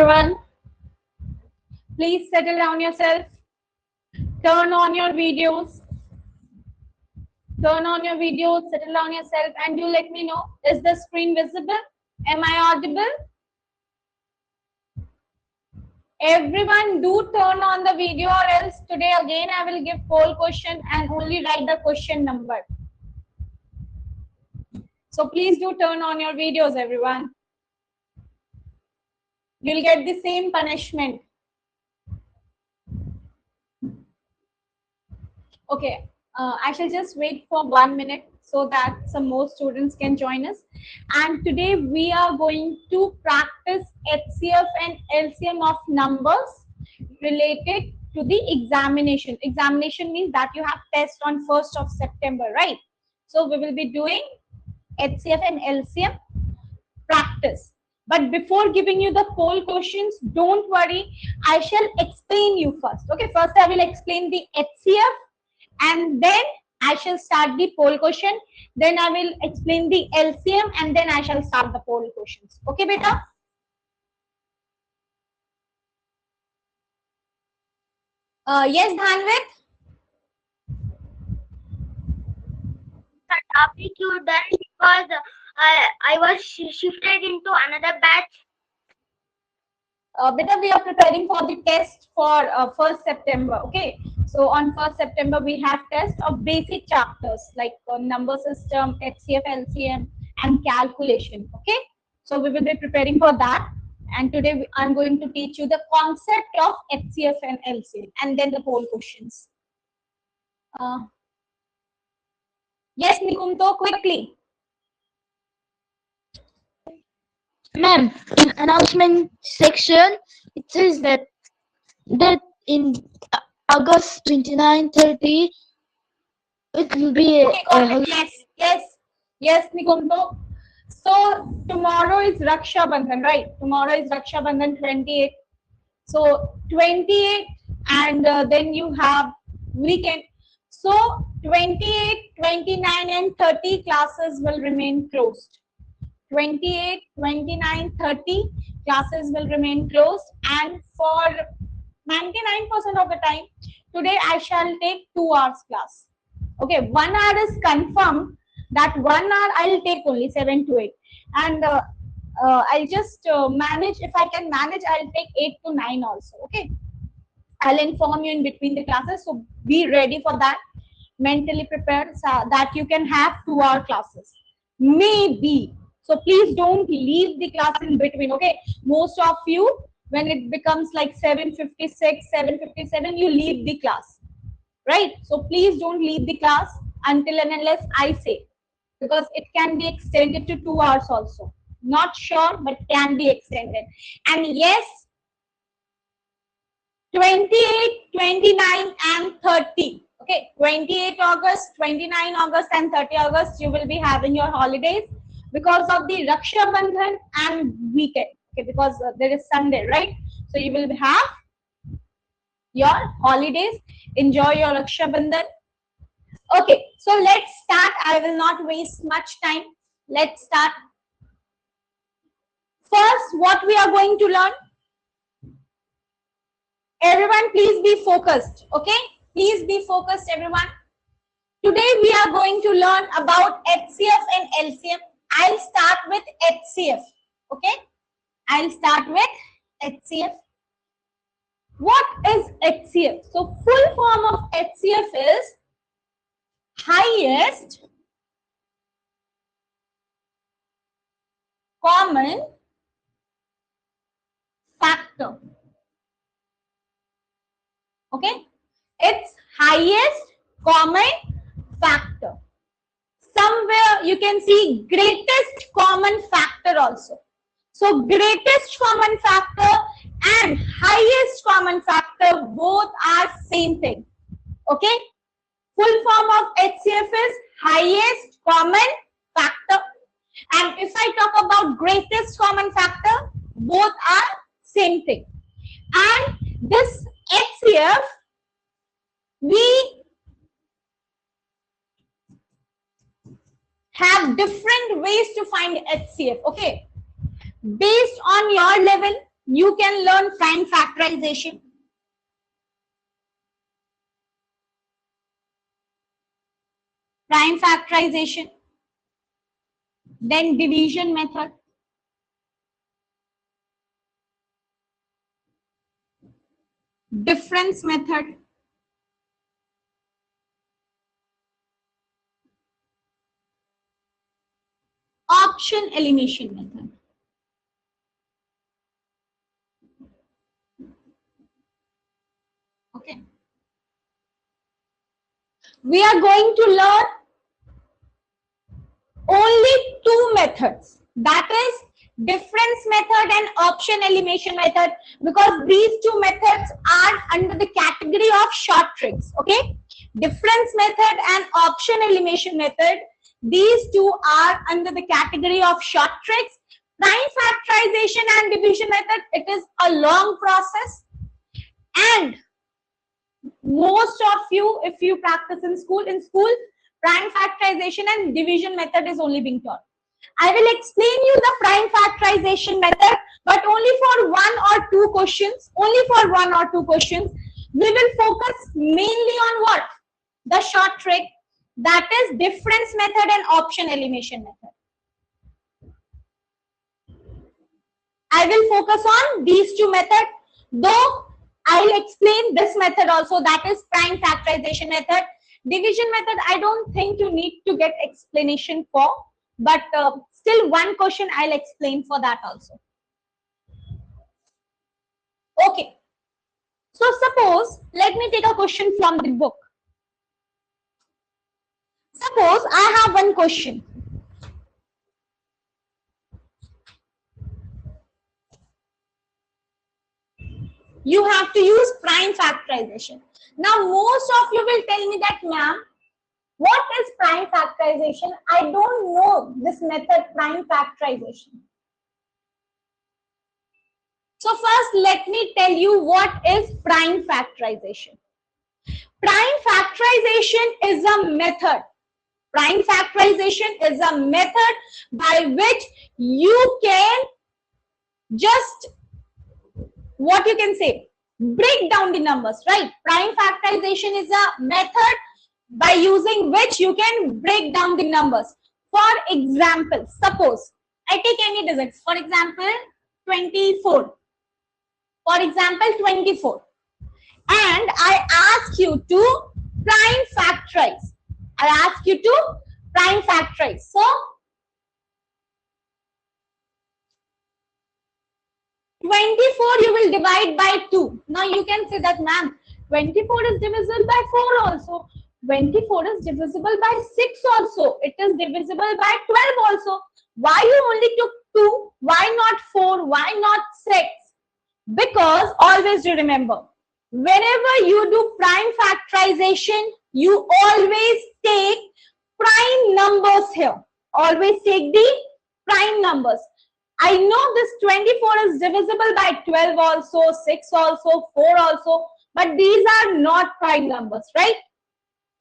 Everyone, please settle down yourself. Turn on your videos. Turn on your videos, settle down yourself, and you let me know, is the screen visible? Am I audible? Everyone do turn on the video, or else today again I will give poll question and only write the question number. So please do turn on your videos, everyone. You'll get the same punishment. Okay, I shall just wait for 1 minute so that some more students can join us. And today we are going to practice HCF and LCM of numbers related to the examination. Examination means that you have test on 1st of September, right? So we will be doing HCF and LCM practice. But before giving you the poll questions, don't worry, I shall explain you first. Okay, first I will explain the HCF and then I shall start the poll question. Then I will explain the LCM and then I shall start the poll questions. Okay, beta? Yes, Dhanvit? Topic you done because I was shifted into another batch. Beta, we are preparing for the test for 1st September. Okay, so on 1st September we have test of basic chapters like number system, HCF, LCM, and calculation. Okay, so we will be preparing for that. And today I'm going to teach you the concept of HCF and LCM, and then the poll questions. Yes, Nikumto, quickly. Ma'am, in announcement section, it says that in August 29-30, it will be Yes, Nikumto. So tomorrow is Raksha Bandhan, right? Tomorrow is Raksha Bandhan 28. So 28 and then you have weekend. So 28, 29 and 30 classes will remain closed. 28, 29, 30 classes will remain closed, and for 99% of the time, today I shall take 2 hours class. Okay, 1 hour is confirmed. That 1 hour I'll take only 7 to 8, and I'll just manage. If I can manage, I'll take 8 to 9 also. Okay, I'll inform you in between the classes, so be ready for that. Mentally prepared so that you can have 2 hour classes. Maybe. So please don't leave the class in between. Okay, most of you, when it becomes like 7:56, 7:57, you leave the class, right? So please don't leave the class until and unless I say, because it can be extended to 2 hours also. Not sure, but can be extended. And yes, 28, 29 and 30. Okay, 28 August, 29 August and 30 August, you will be having your holidays because of the Raksha Bandhan and weekend. Okay, because there is Sunday, right? So you will have your holidays. Enjoy your Raksha Bandhan. Okay, so let's start. I will not waste much time. Let's start. First, what we are going to learn. Everyone, please be focused. Okay, please be focused, everyone. Today we are going to learn about HCF and LCM. I'll start with HCF. Okay, I'll start with HCF. What is HCF? So full form of HCF is highest common factor. Okay, it's highest common factor. Somewhere you can see greatest common factor also. So greatest common factor and highest common factor both are same thing. Okay, full form of HCF is highest common factor, and if I talk about greatest common factor, both are same thing. And this HCF, we have different ways to find HCF. Okay, based on your level, you can learn prime factorization. Prime factorization. Then division method. Difference method. Option elimination method. Okay. We are going to learn only two methods, that is difference method and option elimination method, because these two methods are under the category of short tricks. Okay, difference method and option elimination method, these two are under the category of short tricks. Prime factorization and division method, it is a long process, and most of you, if you practice in school, prime factorization and division method is only being taught. I will explain you the prime factorization method, but only for one or two questions. Only for one or two questions. We will focus mainly on what? The short trick, that is difference method and option elimination method. I will focus on these two methods, though I'll explain this method also, that is prime factorization method. Division method, I don't think you need to get explanation for, but still one question I'll explain for that also. Okay. So suppose, let me take a question from the book. Suppose I have one question. You have to use prime factorization. Now, most of you will tell me that, ma'am, what is prime factorization? I don't know this method, prime factorization. So first, let me tell you what is prime factorization. Prime factorization is a method. Prime factorization is a method by which you can just, what you can say, break down the numbers, right? Prime factorization is a method by using which you can break down the numbers. For example, suppose I take any digits. For example, 24. For example, 24. And I ask you to prime factorize. I ask you to prime factorize. So 24 you will divide by 2. Now you can say that, ma'am, 24 is divisible by 4 also. 24 is divisible by 6 also. It is divisible by 12 also. Why you only took 2? Why not 4? Why not 6? Because always do remember, whenever you do prime factorization, you always take prime numbers here. Always take the prime numbers. I know this 24 is divisible by 12 also, 6 also, 4 also, but these are not prime numbers, right?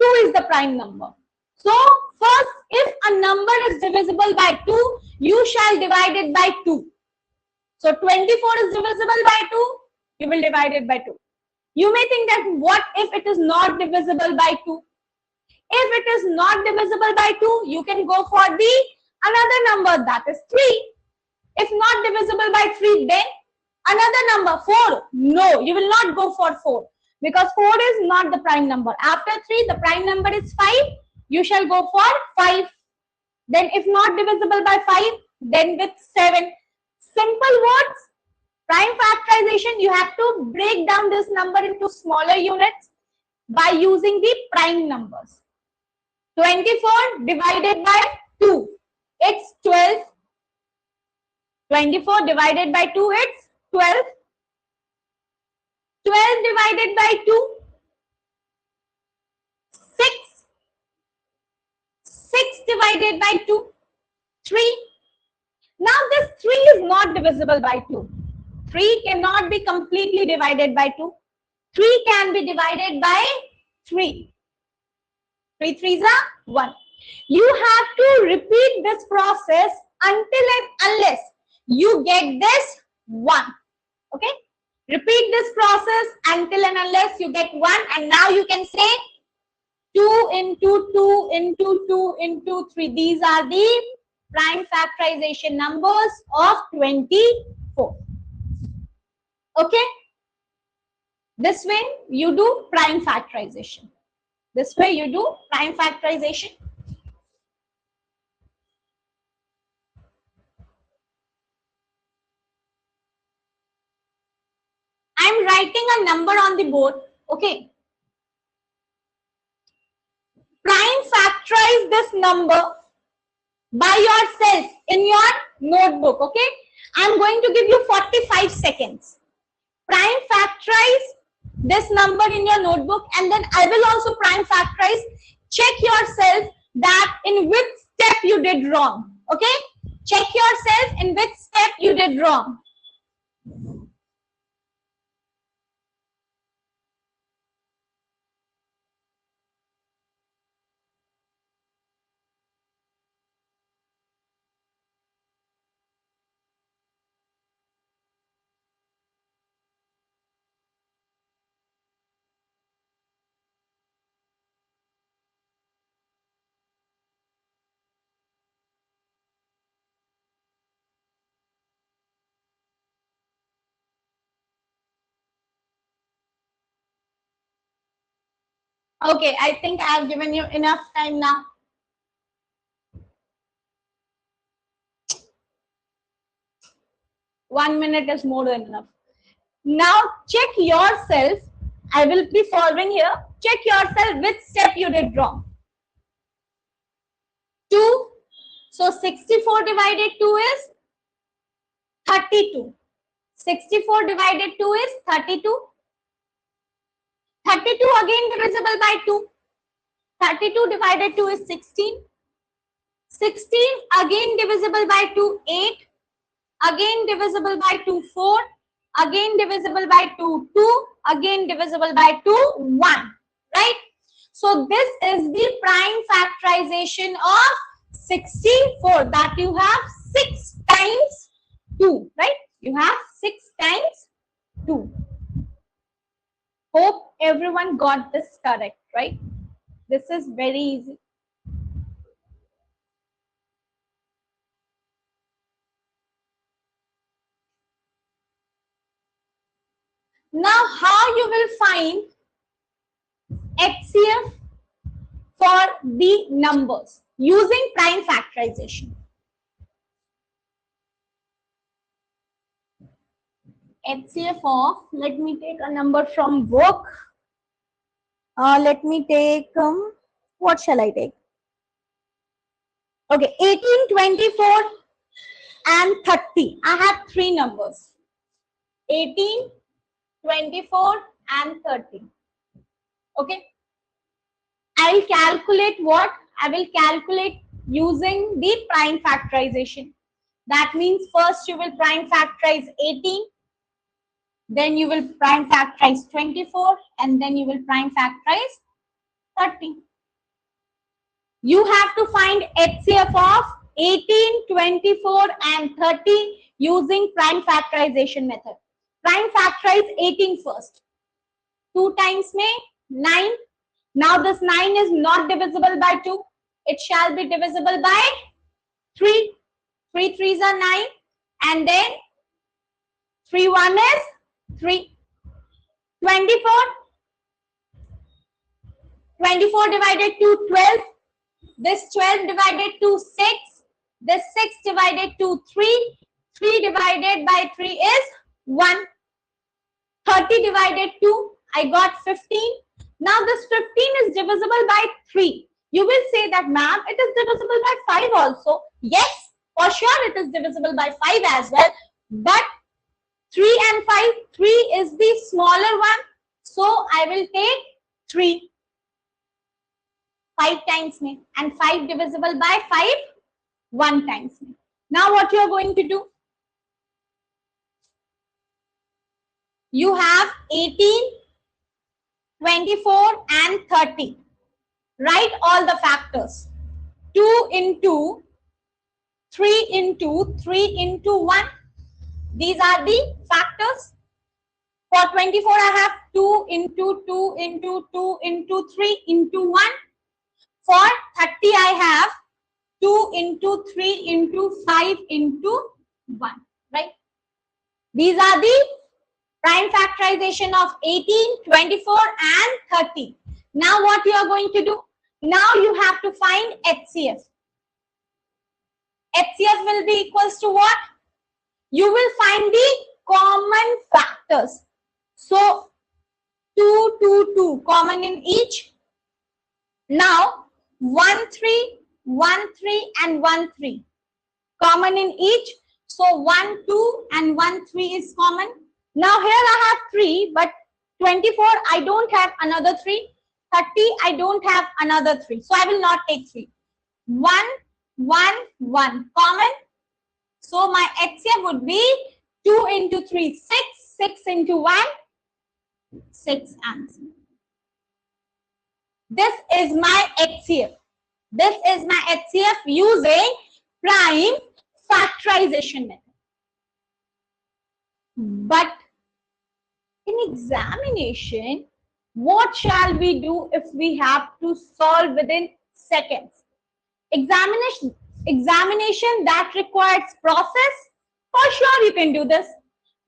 2 is the prime number. So first, if a number is divisible by 2, you shall divide it by 2. So 24 is divisible by 2, you will divide it by 2. You may think that, what if it is not divisible by 2? If it is not divisible by 2, you can go for the another number, that is 3. If not divisible by 3, then another number, 4. No, you will not go for 4, because 4 is not the prime number. After 3, the prime number is 5. You shall go for 5. Then if not divisible by 5, then with 7. Simple words. Prime factorization, you have to break down this number into smaller units by using the prime numbers. 24 divided by 2, it's 12. 24 divided by 2, it's 12. 12 divided by 2, 6. 6 divided by 2, 3. Now this 3 is not divisible by 2. 3 cannot be completely divided by 2. 3 can be divided by 3. 3 3s are 1. You have to repeat this process until and unless you get this 1. Okay, repeat this process until and unless you get 1, and now you can say 2 into 2 into 2 into 3. These are the prime factorization numbers of 24. Okay, this way you do prime factorization. This way you do prime factorization. I'm writing a number on the board. Okay, prime factorize this number by yourself in your notebook. Okay, I'm going to give you 45 seconds. Prime factorize this number in your notebook, and then I will also prime factorize. Check yourself that in which step you did wrong. Okay, check yourself in which step you did wrong. Okay, I think I have given you enough time now. One minute is more than enough. Now check yourself. I will be following here. Check yourself which step you did wrong. 2. So 64 divided 2 is 32. 64 divided 2 is 32. 32 again divisible by 2. 32 divided 2 is 16. 16 again divisible by 2, 8. Again divisible by 2, 4. Again divisible by 2, 2. Again divisible by 2, 1. Right? So this is the prime factorization of 64, that you have 6 times 2. Right? You have 6 times 2. Hope everyone got this correct, right? This is very easy. Now, how you will find HCF for the numbers using prime factorization? HCF of, let me take a number from book. Let me take, what shall I take? Okay, 18, 24 and 30. I have 3 numbers. 18, 24 and 30. Okay. I will calculate what? I will calculate using the prime factorization. That means first you will prime factorize 18, then you will prime factorize 24, and then you will prime factorize 30. You have to find HCF of 18, 24 and 30 using prime factorization method. Prime factorize 18 first. 2 times 9. Now this 9 is not divisible by 2. It shall be divisible by 3. 3 3s are 9. And then 3 1 is 3. 24. 24 divided to 12. This 12 divided to 6. This 6 divided to 3. 3 divided by 3 is 1. 30 divided 2. I got 15. Now this 15 is divisible by 3. You will say that, ma'am, it is divisible by 5 also. Yes, for sure it is divisible by 5 as well. But 3 and 5, 3 is the smaller one. So I will take 3. 5 times me. And 5 divisible by 5, 1 times me. Now what you are going to do? You have 18, 24 and 30. Write all the factors. 2 into 3 into 3 into 1. These are the factors. For 24, I have 2 into 2 into 2 into 3 into 1. For 30, I have 2 into 3 into 5 into 1, right? These are the prime factorization of 18, 24 and 30. Now what you are going to do? Now you have to find HCF. HCF will be equals to what? You will find the common factors. So 2, 2, 2 common in each. Now 1, 3, 1, 3 and 1, 3 common in each. So 1, 2 and 1, 3 is common. Now here I have 3, but 24 I don't have another 3. 30 I don't have another 3. So I will not take 3. 1, 1, 1 common. So my HCF would be 2 into 3, 6, 6 into 1, 6 answer. This is my HCF. This is my HCF using prime factorization method. But in examination, what shall we do if we have to solve within seconds? Examination that requires process, for sure you can do this.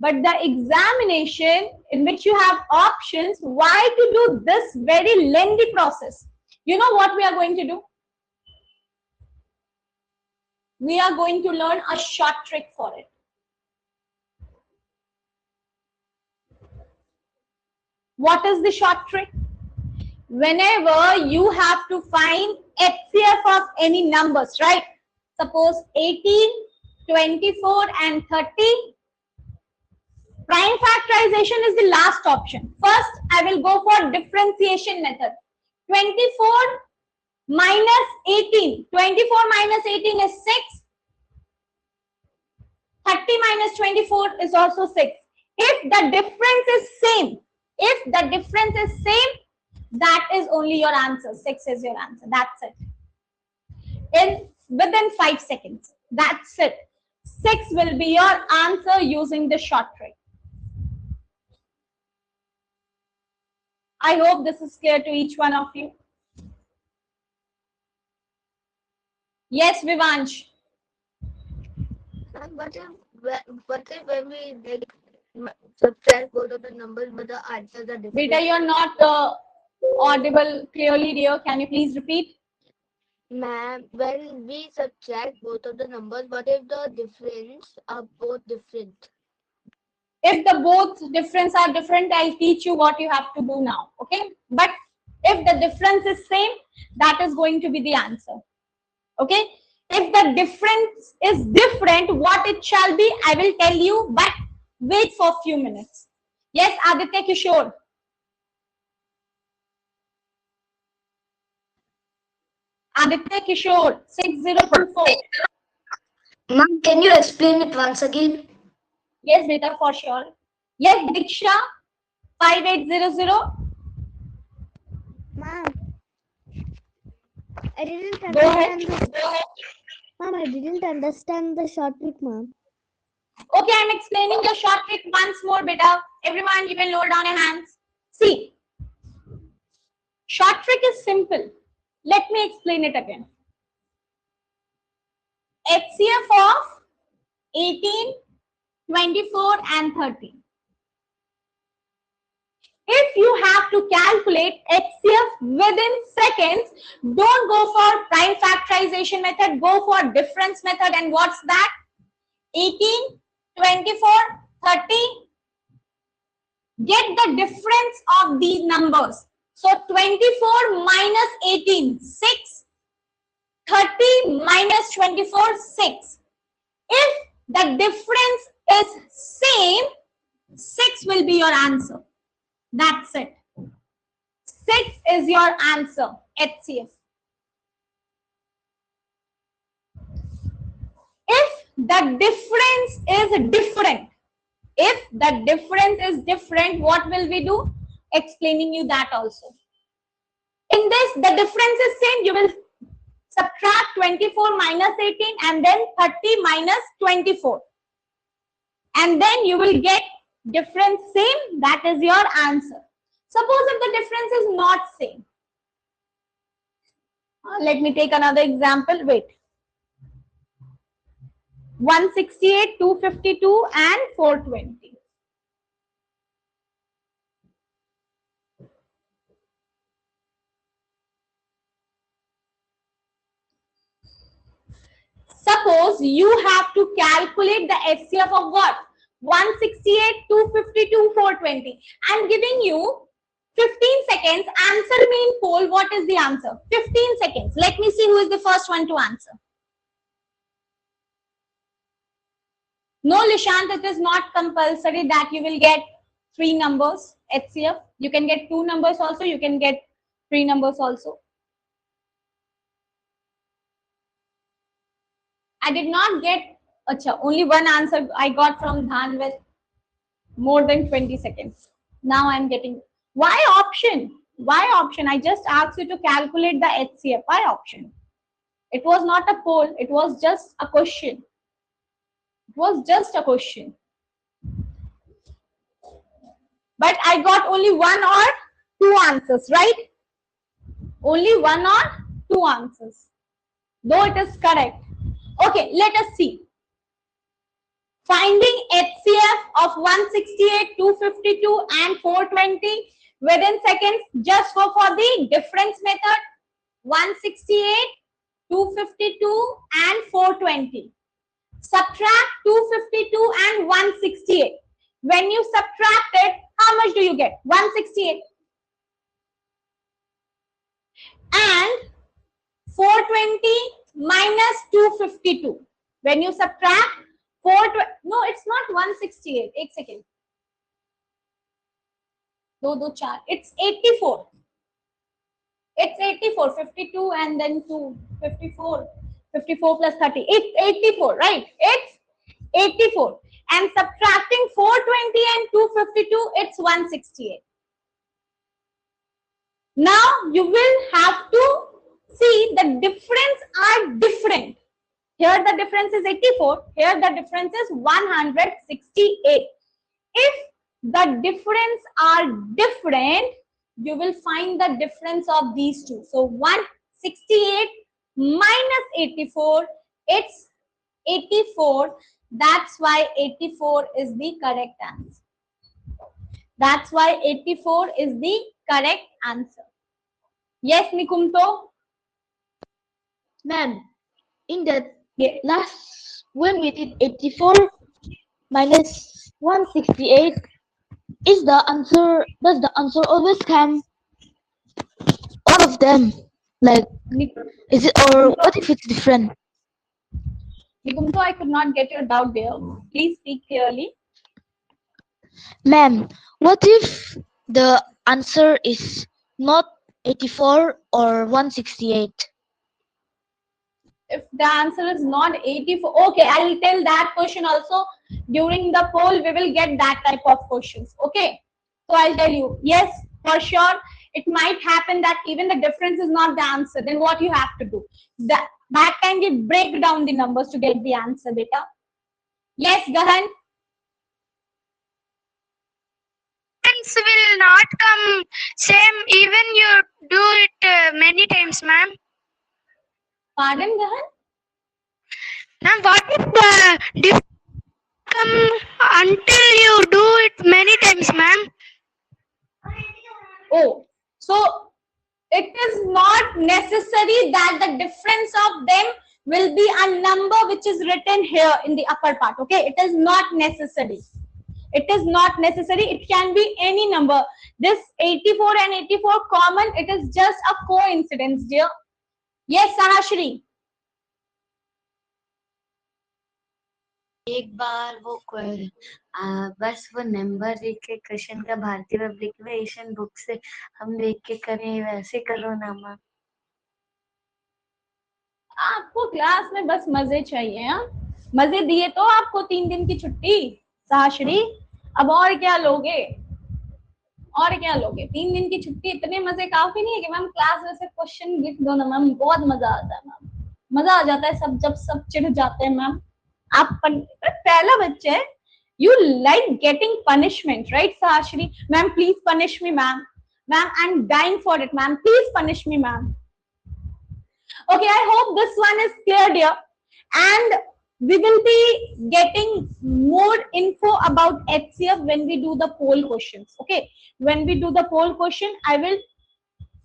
But the examination in which you have options, why to do this very lengthy process? You know what we are going to do? We are going to learn a short trick for it. What is the short trick? Whenever you have to find HCF of any numbers, right? Suppose 18, 24 and 30. Prime factorization is the last option. First, I will go for differentiation method. 24 minus 18. 24 minus 18 is 6. 30 minus 24 is also 6. If the difference is same, that is only your answer. 6 is your answer. That's it. Within 5 seconds. That's it. 6 will be your answer using the short trick. I hope this is clear to each one of you. Yes, Vivansh. What if when we subtract both of the numbers, but the answers are different? Beta, you're not audible clearly, dear. Can you please repeat? Ma'am, when we subtract both of the numbers, what if the difference are both different? If the both difference are different, I'll teach you what you have to do now. Okay? But if the difference is same, that is going to be the answer. Okay? If the difference is different, what it shall be, I will tell you, but wait for a few minutes. Yes, Aditya Kishore. Aditya Kishore, 6024. Ma'am, can you explain it once again? Yes, Beta, for sure. Yes, Diksha, 5800. Ma'am, I didn't Go ahead. Ma'am, I didn't understand the short trick, ma'am. Okay, I'm explaining the short trick once more, beta. Everyone, you can lower down your hands. See, short trick is simple. Let me explain it again. HCF of 18, 24 and 30. If you have to calculate HCF within seconds, don't go for prime factorization method, go for difference method. And what's that? 18, 24, 30. Get the difference of these numbers. So 24 minus 18, 6. 30 minus 24, 6. If the difference is same, 6 will be your answer. That's it. 6 is your answer, HCF. If the difference is different, what will we do? Explaining you that also. In this, the difference is same. You will subtract 24 minus 18 and then 30 minus 24. And then you will get difference same, that is your answer. Suppose if the difference is not same, let me take another example. Wait, 168, 252 and 420. Suppose you have to calculate the HCF of what? 168, 252, 420. I'm giving you 15 seconds. Answer me in poll. What is the answer? 15 seconds. Let me see who is the first one to answer. No, Lishant, it is not compulsory that you will get 3 numbers HCF. You can get 2 numbers also. You can get 3 numbers also. I did not get only one answer I got from Dhan with more than 20 seconds. Now I'm getting why option? Why option? I just asked you to calculate the HCF. Why option? It was not a poll. It was just a question. It was just a question. But I got only 1 or 2 answers, right? Only 1 or 2 answers. Though it is correct. Okay, let us see. Finding HCF of 168, 252 and 420 within seconds. Just go for the difference method. 168, 252 and 420. Subtract 252 and 168. When you subtract it, how much do you get? 168. And 420 minus 252. When you subtract 420, no, it's not 168. 8 seconds. It's 84. It's 84. 52 and then 2. 54. 54 plus 30. It's 84, right? It's 84. And subtracting 420 and 252, it's 168. Now you will have to see the difference are different. Here the difference is 84. Here the difference is 168. If the difference are different, you will find the difference of these two. So 168 minus 84, it's 84. That's why 84 is the correct answer. That's why 84 is the correct answer. Yes, Nikumto? Ma'am, in that last, when we did 84 minus 168, is the answer, does the answer always come all of them? Like, is it, or what if it's different? Nikumto, I could not get your doubt there. Please speak clearly. Ma'am, what if the answer is not 84 or 168? If the answer is not 84, okay, I'll tell that question also. During the poll, we will get that type of questions. Okay, so I'll tell you, yes, for sure, it might happen that even the difference is not the answer. Then what you have to do? That time you break down the numbers to get the answer, beta. Yes, Gahan? Will not come same even you do it many times, ma'am. Pardon, Gahan? Ma'am, what if the difference come until you do it many times, ma'am? Oh, so it is not necessary that the difference of them will be a number which is written here in the upper part. Okay, it is not necessary. It is not necessary. It can be any number. This 84 and 84 common, it is just a coincidence, dear. Yes, Sahashri. एक बार वो बस वो number देख के question का भारतीय public में Asian book से हम देख के करें, वैसे करो ना मैम। आपको क्लास में बस मजे चाहिए, हाँ? मजे दिए तो आपको 3 दिन की छुट्टी, साहश्री। अब और क्या लोगे? और क्या लोगे? 3 दिन की छुट्टी, इतने मजे काफी नहीं है कि मैम क्लास में से क्वेश्चन लिख दो ना मैम, बहुत मजा आता है मैम, मजा आ जाता है सब, जब सब चिढ़ जाते हैं मैम। आप पहला बच्चा है, You like getting punishment, right, Sahashri? Ma'am, please punish me, ma'am. Ma'am, I'm dying for it, ma'am. Please punish me, ma'am. Okay, I hope this one is clear, dear. And we will be getting more info about HCF when we do the poll questions. Okay, when we do the poll question, I will,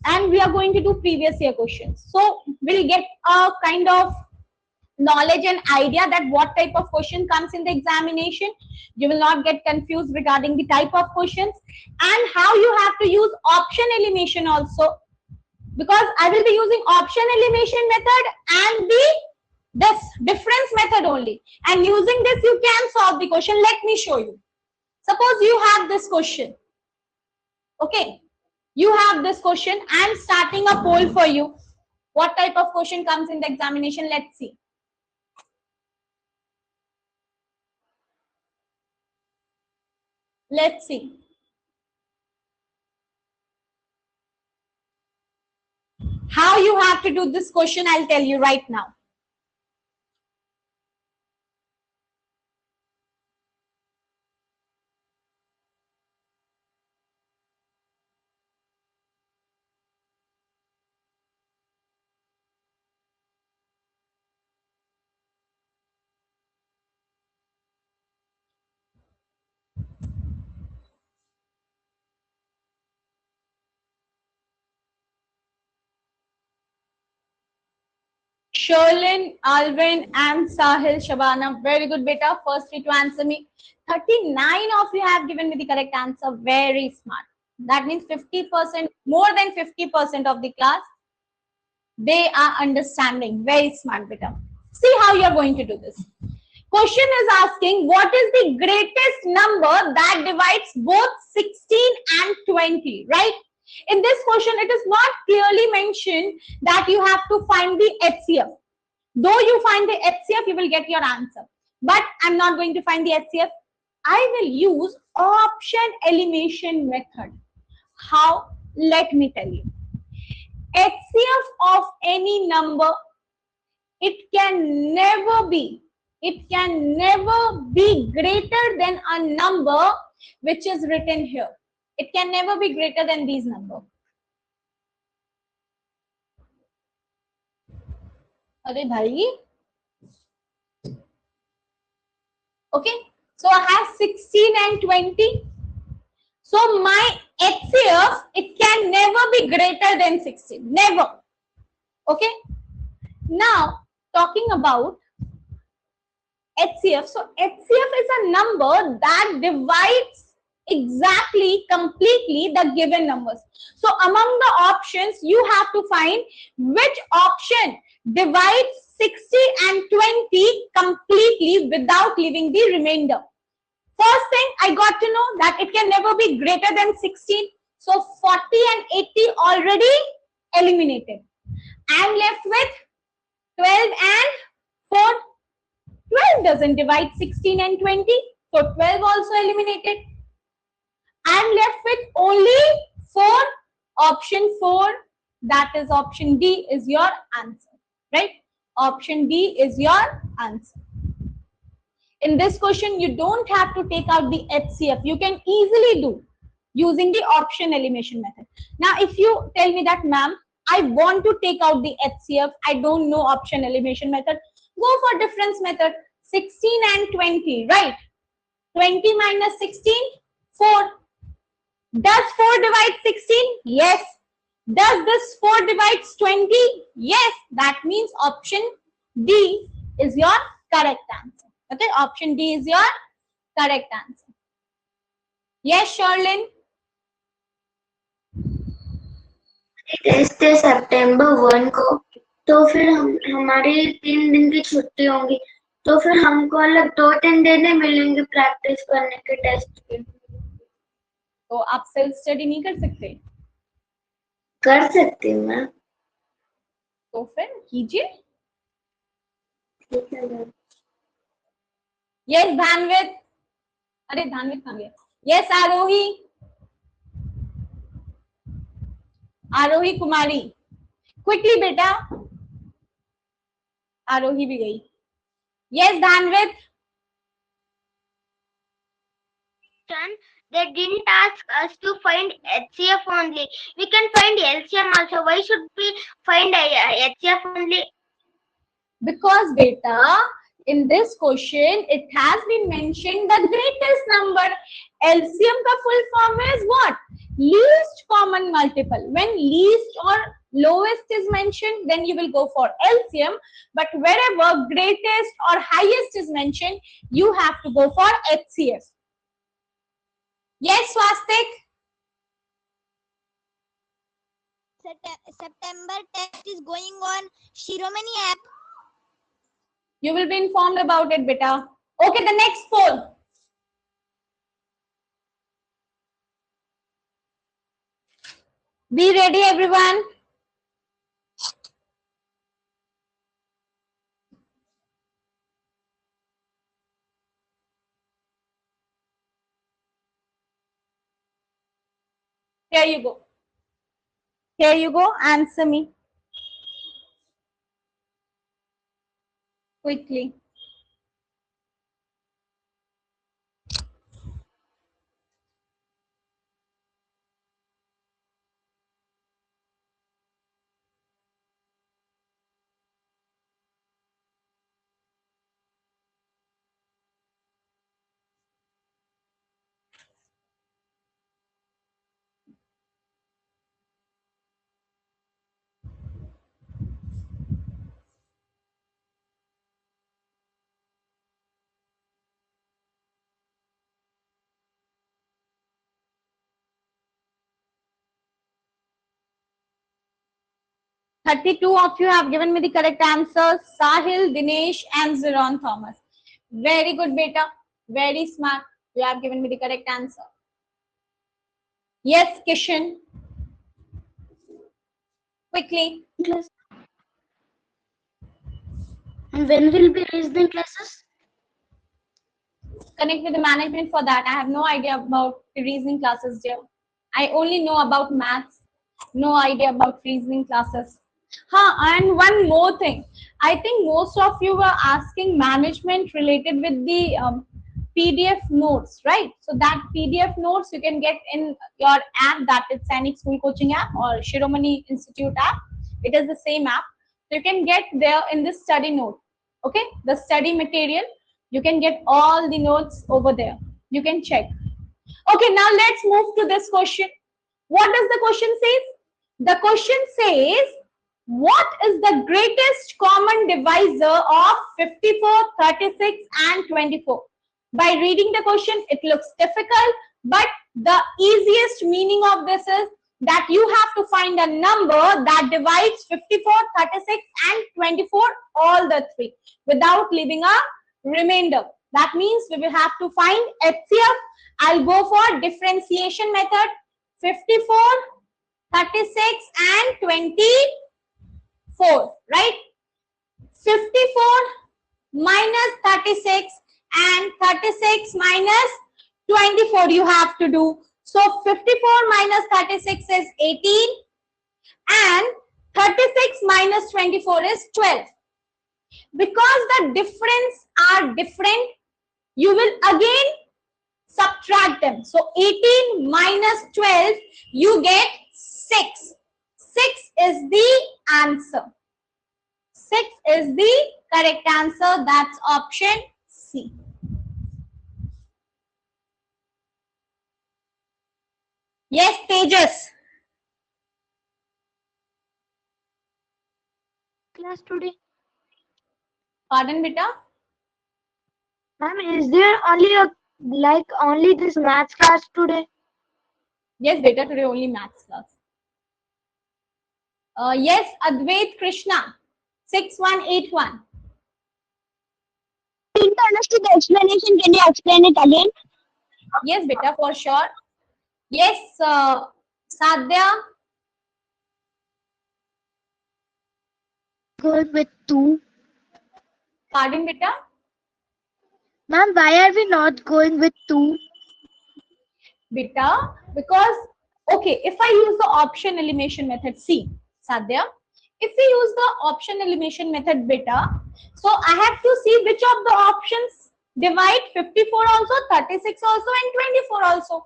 and we are going to do previous year questions. So we'll get a kind of knowledge and idea that what type of question comes in the examination. You will not get confused regarding the type of questions and how you have to use option elimination also, because I will be using option elimination method and the this difference method only, and using this you can solve the question. Let me show you. Suppose you have this question. Okay, you have this question. I am starting a poll for you. What type of question comes in the examination? Let's see. Let's see. How you have to do this question, I'll tell you right now. Sherlyn, Alvin, and Sahil, Shabana. Very good, beta. First three to answer me. 39 of you have given me the correct answer. Very smart. That means 50%, more than 50% of the class, they are understanding. Very smart, beta. See how you are going to do this. Question is asking, what is the greatest number that divides both 16 and 20, right? In this question, it is not clearly mentioned that you have to find the HCF. Though you find the HCF, you will get your answer. But I'm not going to find the HCF. I will use option elimination method. How? Let me tell you. HCF of any number, it can never be greater than a number which is written here. It can never be greater than these numbers. Are bhai? Okay, so I have 16 and 20. So my HCF, it can never be greater than 16. Never. Okay. Now, talking about HCF. So HCF is a number that divides exactly, completely the given numbers. So among the options, you have to find which option divides 60 and 20 completely without leaving the remainder. First thing, I got to know that it can never be greater than 16. So 40 and 80 already eliminated. I am left with 12 and 4. 12 doesn't divide 16 and 20. So 12 also eliminated. I am left with only 4. Option 4, that is option D, is your answer. Right? Option D is your answer. In this question, you don't have to take out the HCF. You can easily do using the option elimination method. Now, if you tell me that, ma'am, I want to take out the HCF, I don't know option elimination method, go for difference method. 16 and 20, right? 20 minus 16, 4. Does 4 divide 16? Yes. Does this 4 divides 20? Yes. That means option D is your correct answer. Okay, option D is your correct answer. Yes, Sherlyn? Test है September 1 को, तो फिर हमारी 3 दिन की छुट्टी होंगी, तो फिर हमको अलग 2-3 दिन मिलेंगे प्रैक्टिस करने के टेस्ट के। तो आप सेल्फ स्टडी नहीं कर सकते? कर सकती हूँ मैं। तो फिर कीजिए। ठीक है। यस धानवित, अरे धानवित कहाँ गया? यस आरोही, आरोही कुमारी, क्विकली बेटा। आरोही भी गई। Yes Dhanvit, they didn't ask us to find HCF only. We can find LCM also. Why should we find HCF only? Because beta, in this question, it has been mentioned the greatest number. LCM ka full form is what? Least common multiple. When least or lowest is mentioned, then you will go for LCM. But wherever greatest or highest is mentioned, you have to go for HCF. Yes, Swastik? September test is going on Shiromani app. You will be informed about it, beta. Okay, the next poll. Be ready, everyone. Here you go. Here you go. Answer me quickly. Thirty-two of you have given me the correct answers. Sahil, Dinesh, and Ziron Thomas. Very good, beta. Very smart. You have given me the correct answer. Yes, Kishan. Quickly. And when will be reasoning classes? Connect with the management for that. I have no idea about the reasoning classes there. I only know about maths. No idea about reasoning classes. And one more thing. I think most of you were asking management related with the PDF notes, right? So that PDF notes you can get in your app, that is Sainik School Coaching app or Shiromani Institute app. It is the same app. So you can get there in this study note. Okay, the study material. You can get all the notes over there. You can check. Okay, now let's move to this question. What does the question say? The question says, what is the greatest common divisor of 54, 36 and 24? By reading the question, it looks difficult, but the easiest meaning of this is that you have to find a number that divides 54, 36 and 24, all the three, without leaving a remainder. That means we will have to find HCF. I'll go for differentiation method. 54, 36 and 24, right? 54 minus 36 and 36 minus 24 you have to do. So 54 minus 36 is 18 and 36 minus 24 is 12. Because the difference are different, you will again subtract them. So 18 minus 12, you get 6. 6 is the answer. 6 is the correct answer. That's option C. Yes, Tejas. Class today. Pardon, beta? Ma'am, is there only this maths class today? Yes, beta, today only maths class. Yes, Advait Krishna, 6181. Didn't understand the explanation. Can you explain it again? Yes, beta, for sure. Yes, Sadhya. Going with 2. Pardon, beta? Ma'am, why are we not going with 2? Beta, because, okay, if I use the option elimination method, see, Sadhya, if we use the option elimination method, beta, so I have to see which of the options Divide 54 also, 36 also, and 24 also.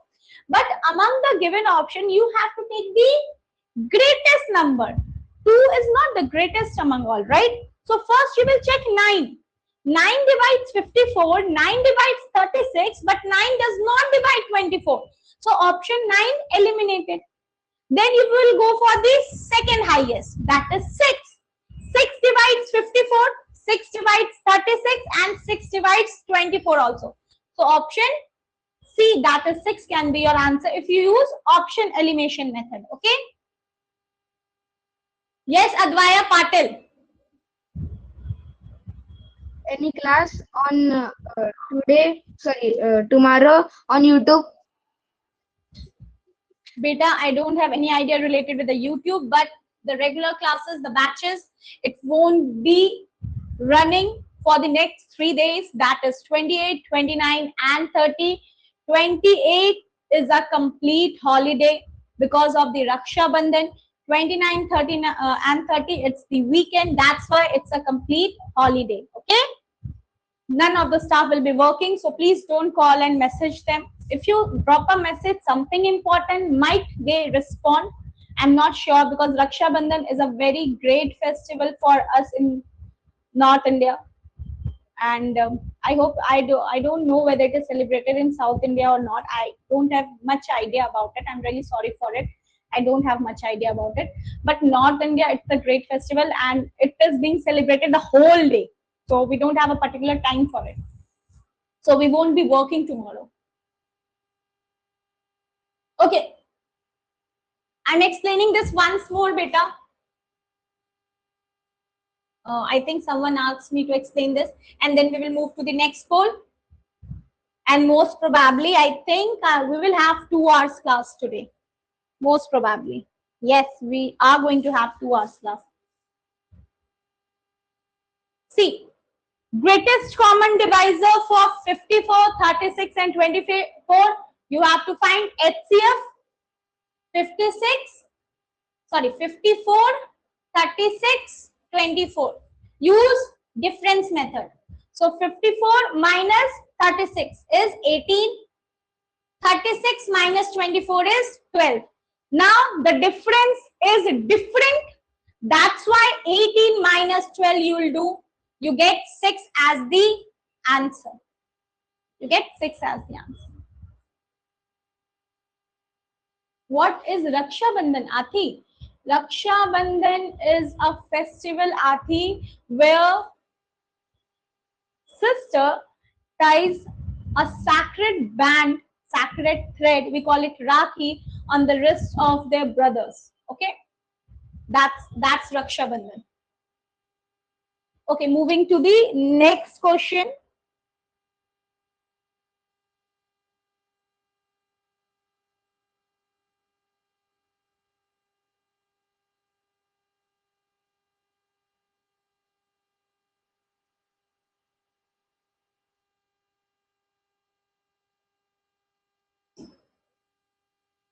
But among the given option, you have to take the greatest number. 2 is not the greatest among all, right? So first you will check 9. 9 divides 54, 9 divides 36, but 9 does not divide 24. So option 9 eliminated. Then you will go for the second highest, that is 6. 6 divides 54, 6 divides 36, and 6 divides 24 also. So option C, that is 6, can be your answer if you use option elimination method. Okay. Yes, Advaya Patil. Any class on tomorrow on YouTube? Beta, I don't have any idea related with the YouTube, but the regular classes, the batches, it won't be running for the next 3 days. That is 28, 29, and 30. 28 is a complete holiday because of the Raksha Bandhan. 29, 30, and 30, it's the weekend. That's why it's a complete holiday. Okay. None of the staff will be working, so please don't call and message them. If you drop a message, something important, might they respond? I'm not sure, because Raksha Bandhan is a very great festival for us in North India, and I hope I don't know whether it is celebrated in South India or not. I don't have much idea about it. I'm really sorry for it. I don't have much idea about it. But North India, it's a great festival, and it is being celebrated the whole day. So we don't have a particular time for it. So we won't be working tomorrow. Okay. I'm explaining this once more, beta. I think someone asked me to explain this, and then we will move to the next poll. And most probably, I think we will have 2 hours class today. Most probably. Yes, we are going to have 2 hours class. See, greatest common divisor for 54, 36, and 24. You have to find HCF 54, 36, 24. Use difference method. So 54 minus 36 is 18. 36 minus 24 is 12. Now the difference is different. That's why 18 minus 12 you will do. You get 6 as the answer. You get 6 as the answer. What is Raksha Bandhan, Athi? Raksha Bandhan is a festival, Athi, where sister ties a sacred band, sacred thread, we call it Rakhi, on the wrist of their brothers. Okay, that's Raksha Bandhan. Okay, moving to the next question.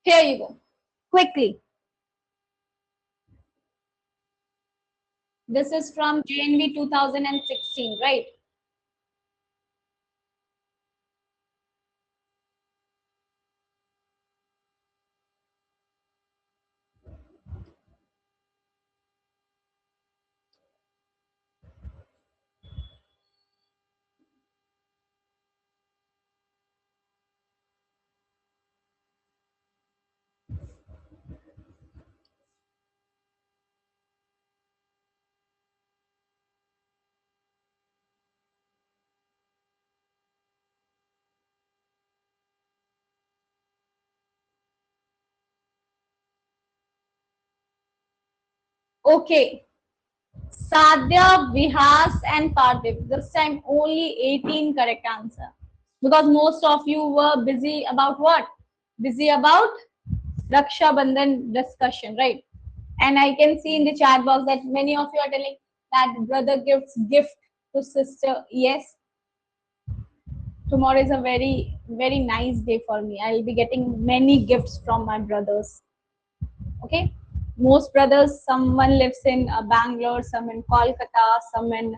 Here you go. Quickly. This is from JNV 2016, right? Okay. Sadhya, Vihas, and Parthiv. This time only 18 correct answer. Because most of you were busy about what? Busy about Raksha Bandhan discussion, right? And I can see in the chat box that many of you are telling that brother gives gift to sister. Yes. Tomorrow is a very, very nice day for me. I'll be getting many gifts from my brothers. Okay. Most brothers, someone lives in Bangalore, some in Kolkata, some in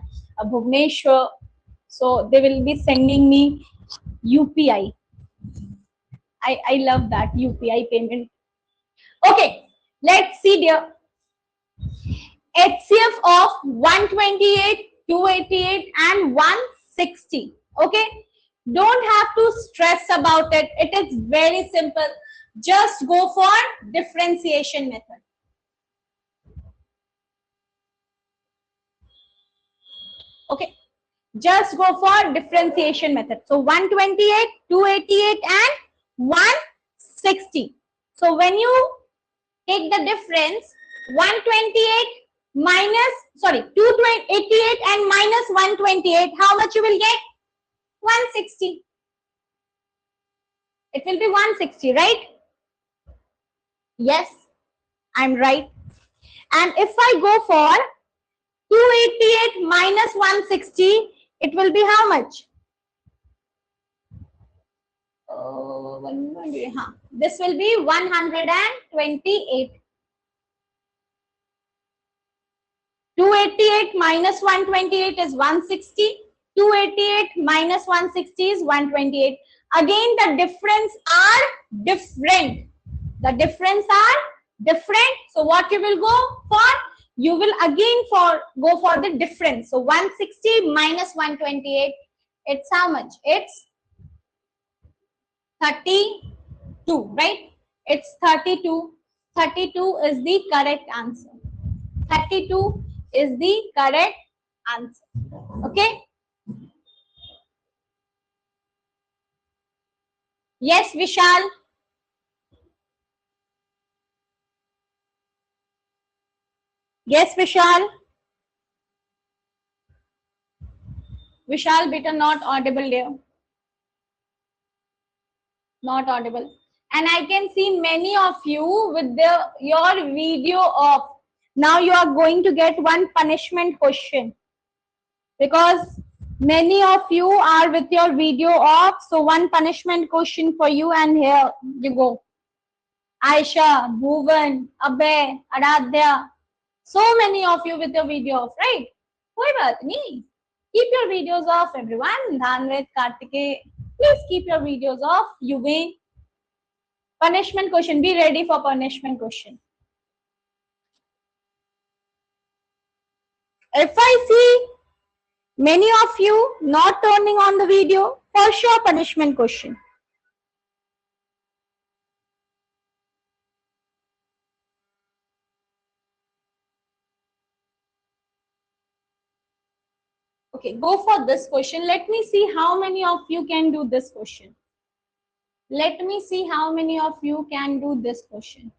Bhubaneswar. So they will be sending me UPI. I love that UPI payment. Okay, let's see dear. HCF of 128, 288 and 160. Okay, don't have to stress about it. It is very simple. Just go for differentiation method. Okay, just go for differentiation method. So 128, 288 and 160. So when you take the difference, 128 minus, sorry, 288 and minus 128, how much you will get? 160. It will be 160, right? Yes, I'm right. And if I go for 288 minus 160, it will be how much? This will be 128. 288 minus 128 is 160. 288 minus 160 is 128. Again, the difference are different. The difference are different. So what you will go for? You will again go for the difference. So 160 minus 128, it's how much? It's 32, right? It's 32. 32 is the correct answer. 32 is the correct answer. Okay? Yes, Vishal. Yes, Vishal. Vishal, better not audible there. Not audible. And I can see many of you with your video off. Now you are going to get one punishment question. Because many of you are with your video off. So one punishment question for you, and here you go. Aisha, Bhuvan, Abhay, Aradhya. So many of you with your video off, right? कोई बात नहीं. Keep your videos off, everyone. Dhanvit, Kartike, please keep your videos off. You win. Punishment question. Be ready for punishment question. If I see many of you not turning on the video, for sure punishment question. Okay, go for this question. Let me see how many of you can do this question. Let me see how many of you can do this question.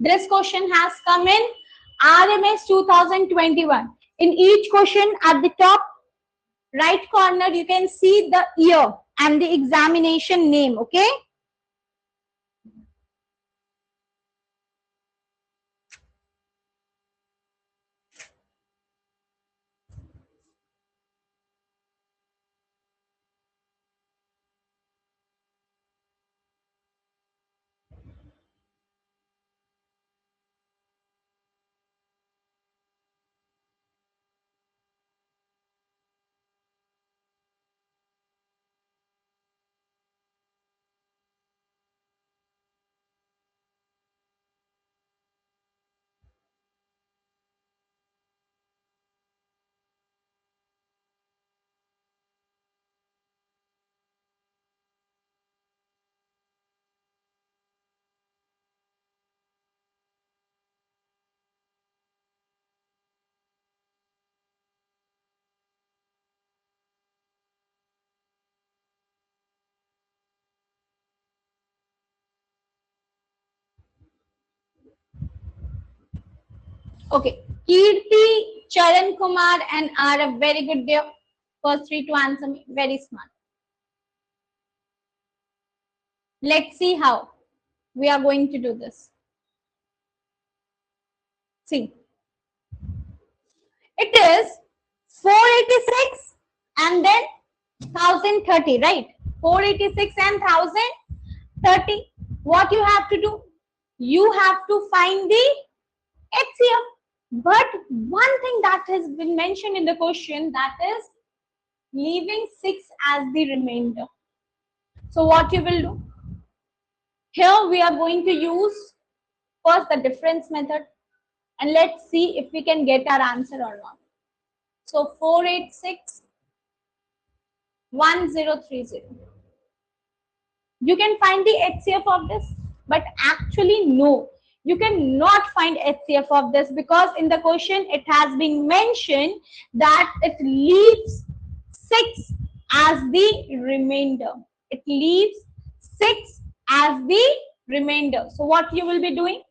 This question has come in RMS 2021. In each question at the top right corner, you can see the year and the examination name, okay? Okay, Kirti, Charan Kumar and Arav, very good there. First three to answer me, very smart. Let's see how we are going to do this. See, it is 486 and then 1030, right? 486 and 1030. What you have to do? You have to find the HCF. But one thing that has been mentioned in the question, that is leaving 6 as the remainder. So what you will do? Here we are going to use first the difference method, and let's see if we can get our answer or not. So 486 1030. You can find the HCF of this, but actually no, you cannot find HCF of this, because in the question it has been mentioned that it leaves 6 as the remainder. It leaves 6 as the remainder. So what you will be doing?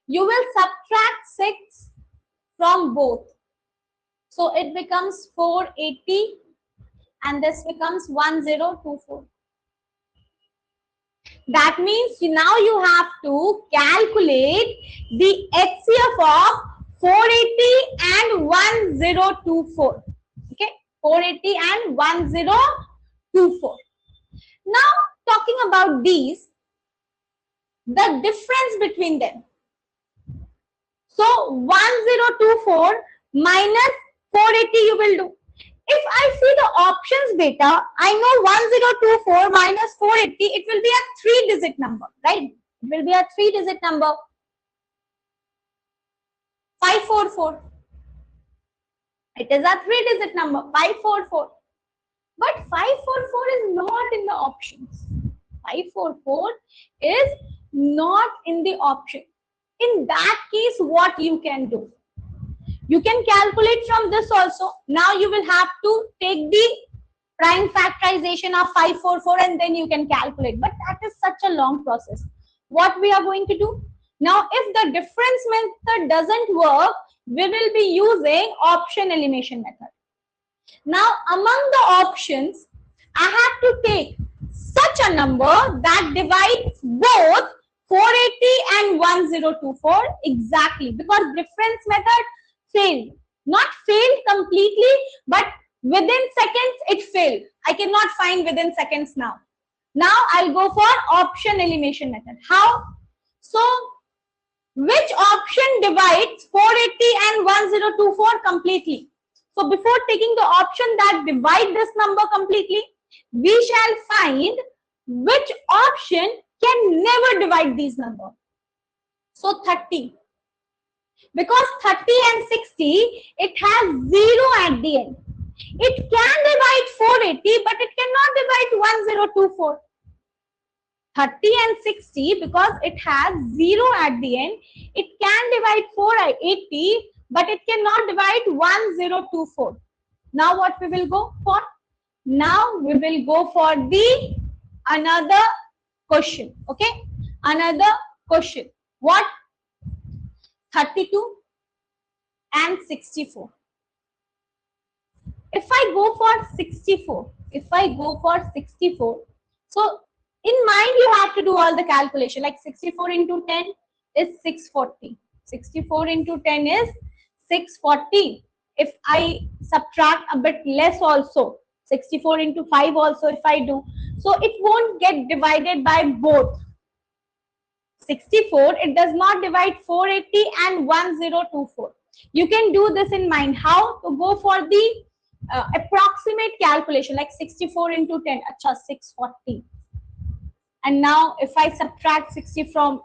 You will subtract 6 from both. So it becomes 480 and this becomes 1024. That means now you have to calculate the HCF of 480 and 1024. Okay, 480 and 1024. Now talking about these, the difference between them. So 1024 minus 480 you will do. If I see the options data, I know 1024 minus 480, it will be a 3-digit number, right? It will be a 3-digit number. 544. It is a 3-digit number, 544. But 544 is not in the options. 544 is not in the option. In that case, what you can do? You can calculate from this also. Now you will have to take the prime factorization of 544 and then you can calculate. But that is such a long process. What we are going to do? Now, if the difference method doesn't work, we will be using option elimination method. Now, among the options, I have to take such a number that divides both 480 and 1024 exactly, because difference method failed. Not failed completely, but within seconds it failed. I cannot find within seconds now. Now I'll go for option elimination method. How? So, which option divides 480 and 1024 completely? So before taking the option that divide this number completely, we shall find which option can never divide these numbers. So 30. Because 30 and 60, it has 0 at the end. It can divide 480, but it cannot divide 1024. 30 and 60, because it has 0 at the end, it can divide 480, but it cannot divide 1024. Now what we will go for? Now we will go for the another question. Okay, another question. What? 32 and 64. If I go for 64, so in mind you have to do all the calculation, like 64 into 10 is 640. 64 into 10 is 640. If I subtract a bit less also, 64 into 5 also if I do, so it won't get divided by both. 64, it does not divide 480 and 1024. You can do this in mind. How? To go for the approximate calculation, like 64 into 10, acha, 640. And now if I subtract 64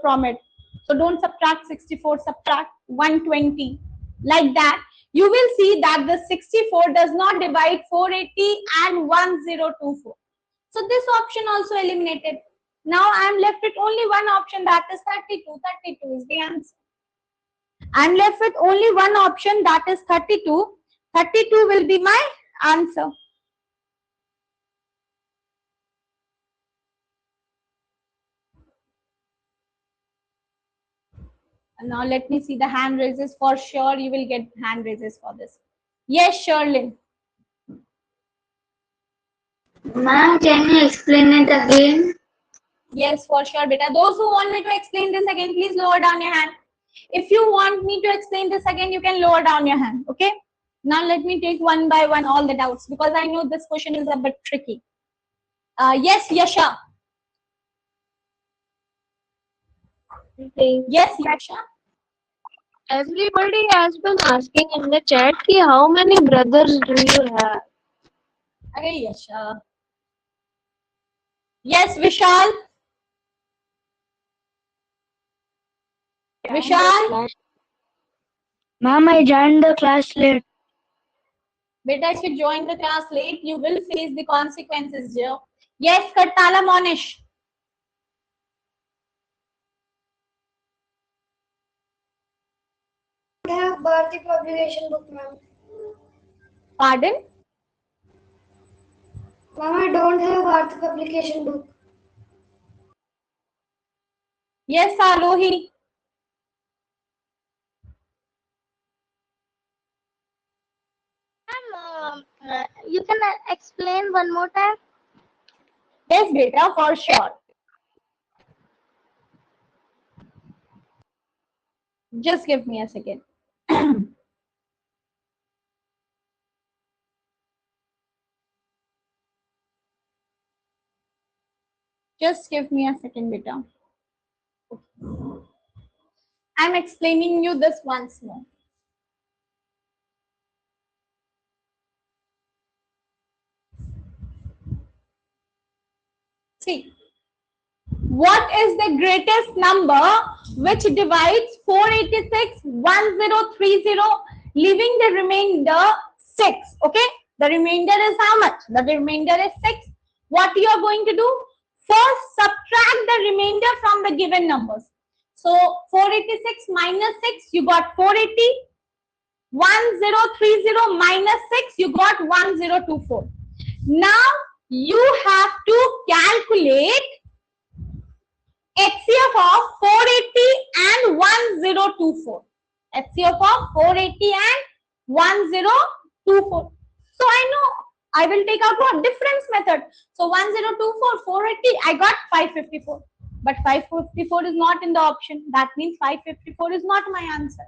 from it, so don't subtract 64, subtract 120. Like that, you will see that the 64 does not divide 480 and 1024. So this option also eliminated. Now I am left with only one option, that is 32. 32 is the answer. I am left with only one option, that is 32. 32 will be my answer. Now let me see the hand raises. For sure you will get hand raises for this. Yes, Sherlyn. Ma'am, can you explain it again? Yes, for sure, beta. Those who want me to explain this again, please lower down your hand. If you want me to explain this again, you can lower down your hand. Okay. Now let me take one by one all the doubts, because I know this question is a bit tricky. Yes, Yasha. Yes, Yasha. Everybody has been asking in the chat ki how many brothers do you have? Okay, yes. Yes, Vishal. Vishal. Ma'am, I joined the class late. Beta, if you join the class late, you will face the consequences, dear. Yes, Kartala Monish. I have Bharati publication book, ma'am. Pardon? Ma'am, I don't have Bharati publication book. Yes, Alohi. You can explain one more time? Yes, beta, for sure. Just give me a second. Just give me a second, beta. I'm explaining you this once more. See, what is the greatest number which divides 486, 1030, leaving the remainder 6? Okay, the remainder is how much? The remainder is 6. What you are going to do? First, subtract the remainder from the given numbers. So 486 minus 6, you got 480. 1030 minus 6, you got 1024. Now you have to calculate HCF of 480 and 1024. HCF of 480 and 1024. So I know I will take out what? Difference method. So 1024, 480, I got 554. But 554 is not in the option. That means 554 is not my answer.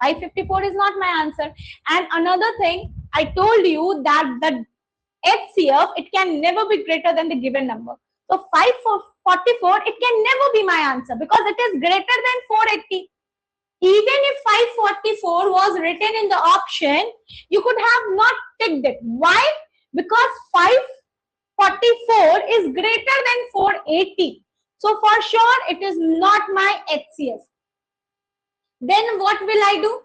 554 is not my answer. And another thing, I told you that the HCF, it can never be greater than the given number. So 544, it can never be my answer because it is greater than 480. Even if 544 was written in the option, you could have not ticked it. Why? Because 544 is greater than 480. So for sure, it is not my HCF. Then what will I do?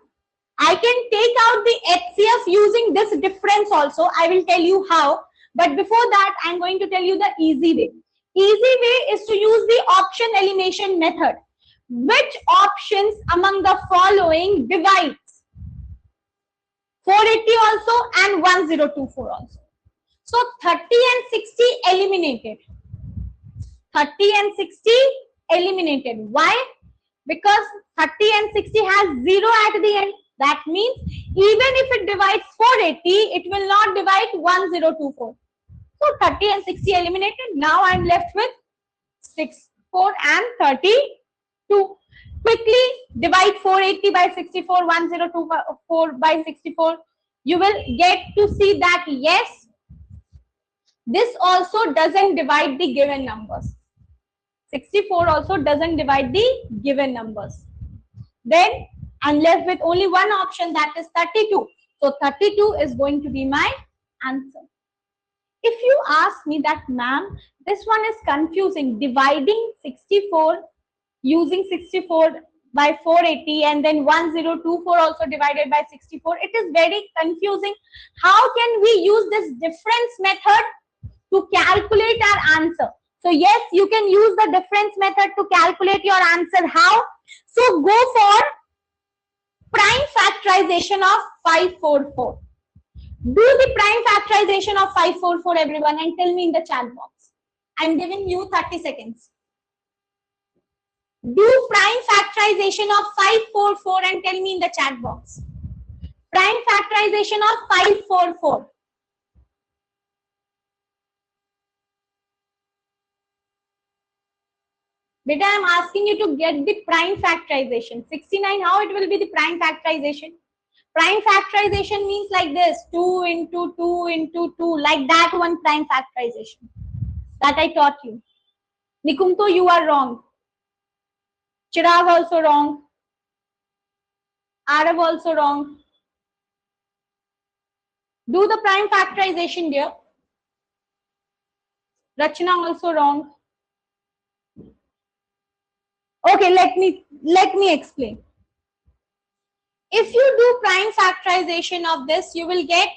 I can take out the HCF using this difference also. I will tell you how. But before that, I'm going to tell you the easy way. Easy way is to use the option elimination method. Which options among the following divides 480 also and 1024 also? So 30 and 60 eliminated. 30 and 60 eliminated. Why? Because 30 and 60 has 0 at the end. That means even if it divides 480, it will not divide 1024. So 30 and 60 eliminated. Now I'm left with 64 and 32. Quickly divide 480 by 64, 1024 by 64. You will get to see that yes, this also doesn't divide the given numbers. 64 also doesn't divide the given numbers. Then I'm left with only one option, that is 32. So 32 is going to be my answer. If you ask me that, ma'am, this one is confusing, dividing 64 using 64 by 480 and then 1024 also divided by 64, it is very confusing. How can we use this difference method to calculate our answer? So yes, you can use the difference method to calculate your answer. How? So go for prime factorization of 544. Do the prime factorization of 544, everyone, and tell me in the chat box. I'm giving you 30 seconds. Do prime factorization of 544 and tell me in the chat box. Prime factorization of 544. Beta, I'm asking you to get the prime factorization. 69, how it will be the prime factorization? Prime factorization means like this, 2 into 2 into 2, like that one prime factorization that I taught you. Nikumto, you are wrong. Chirag also wrong. Arab also wrong. Do the prime factorization, dear. Rachna also wrong. Okay, let me explain. If you do prime factorization of this, you will get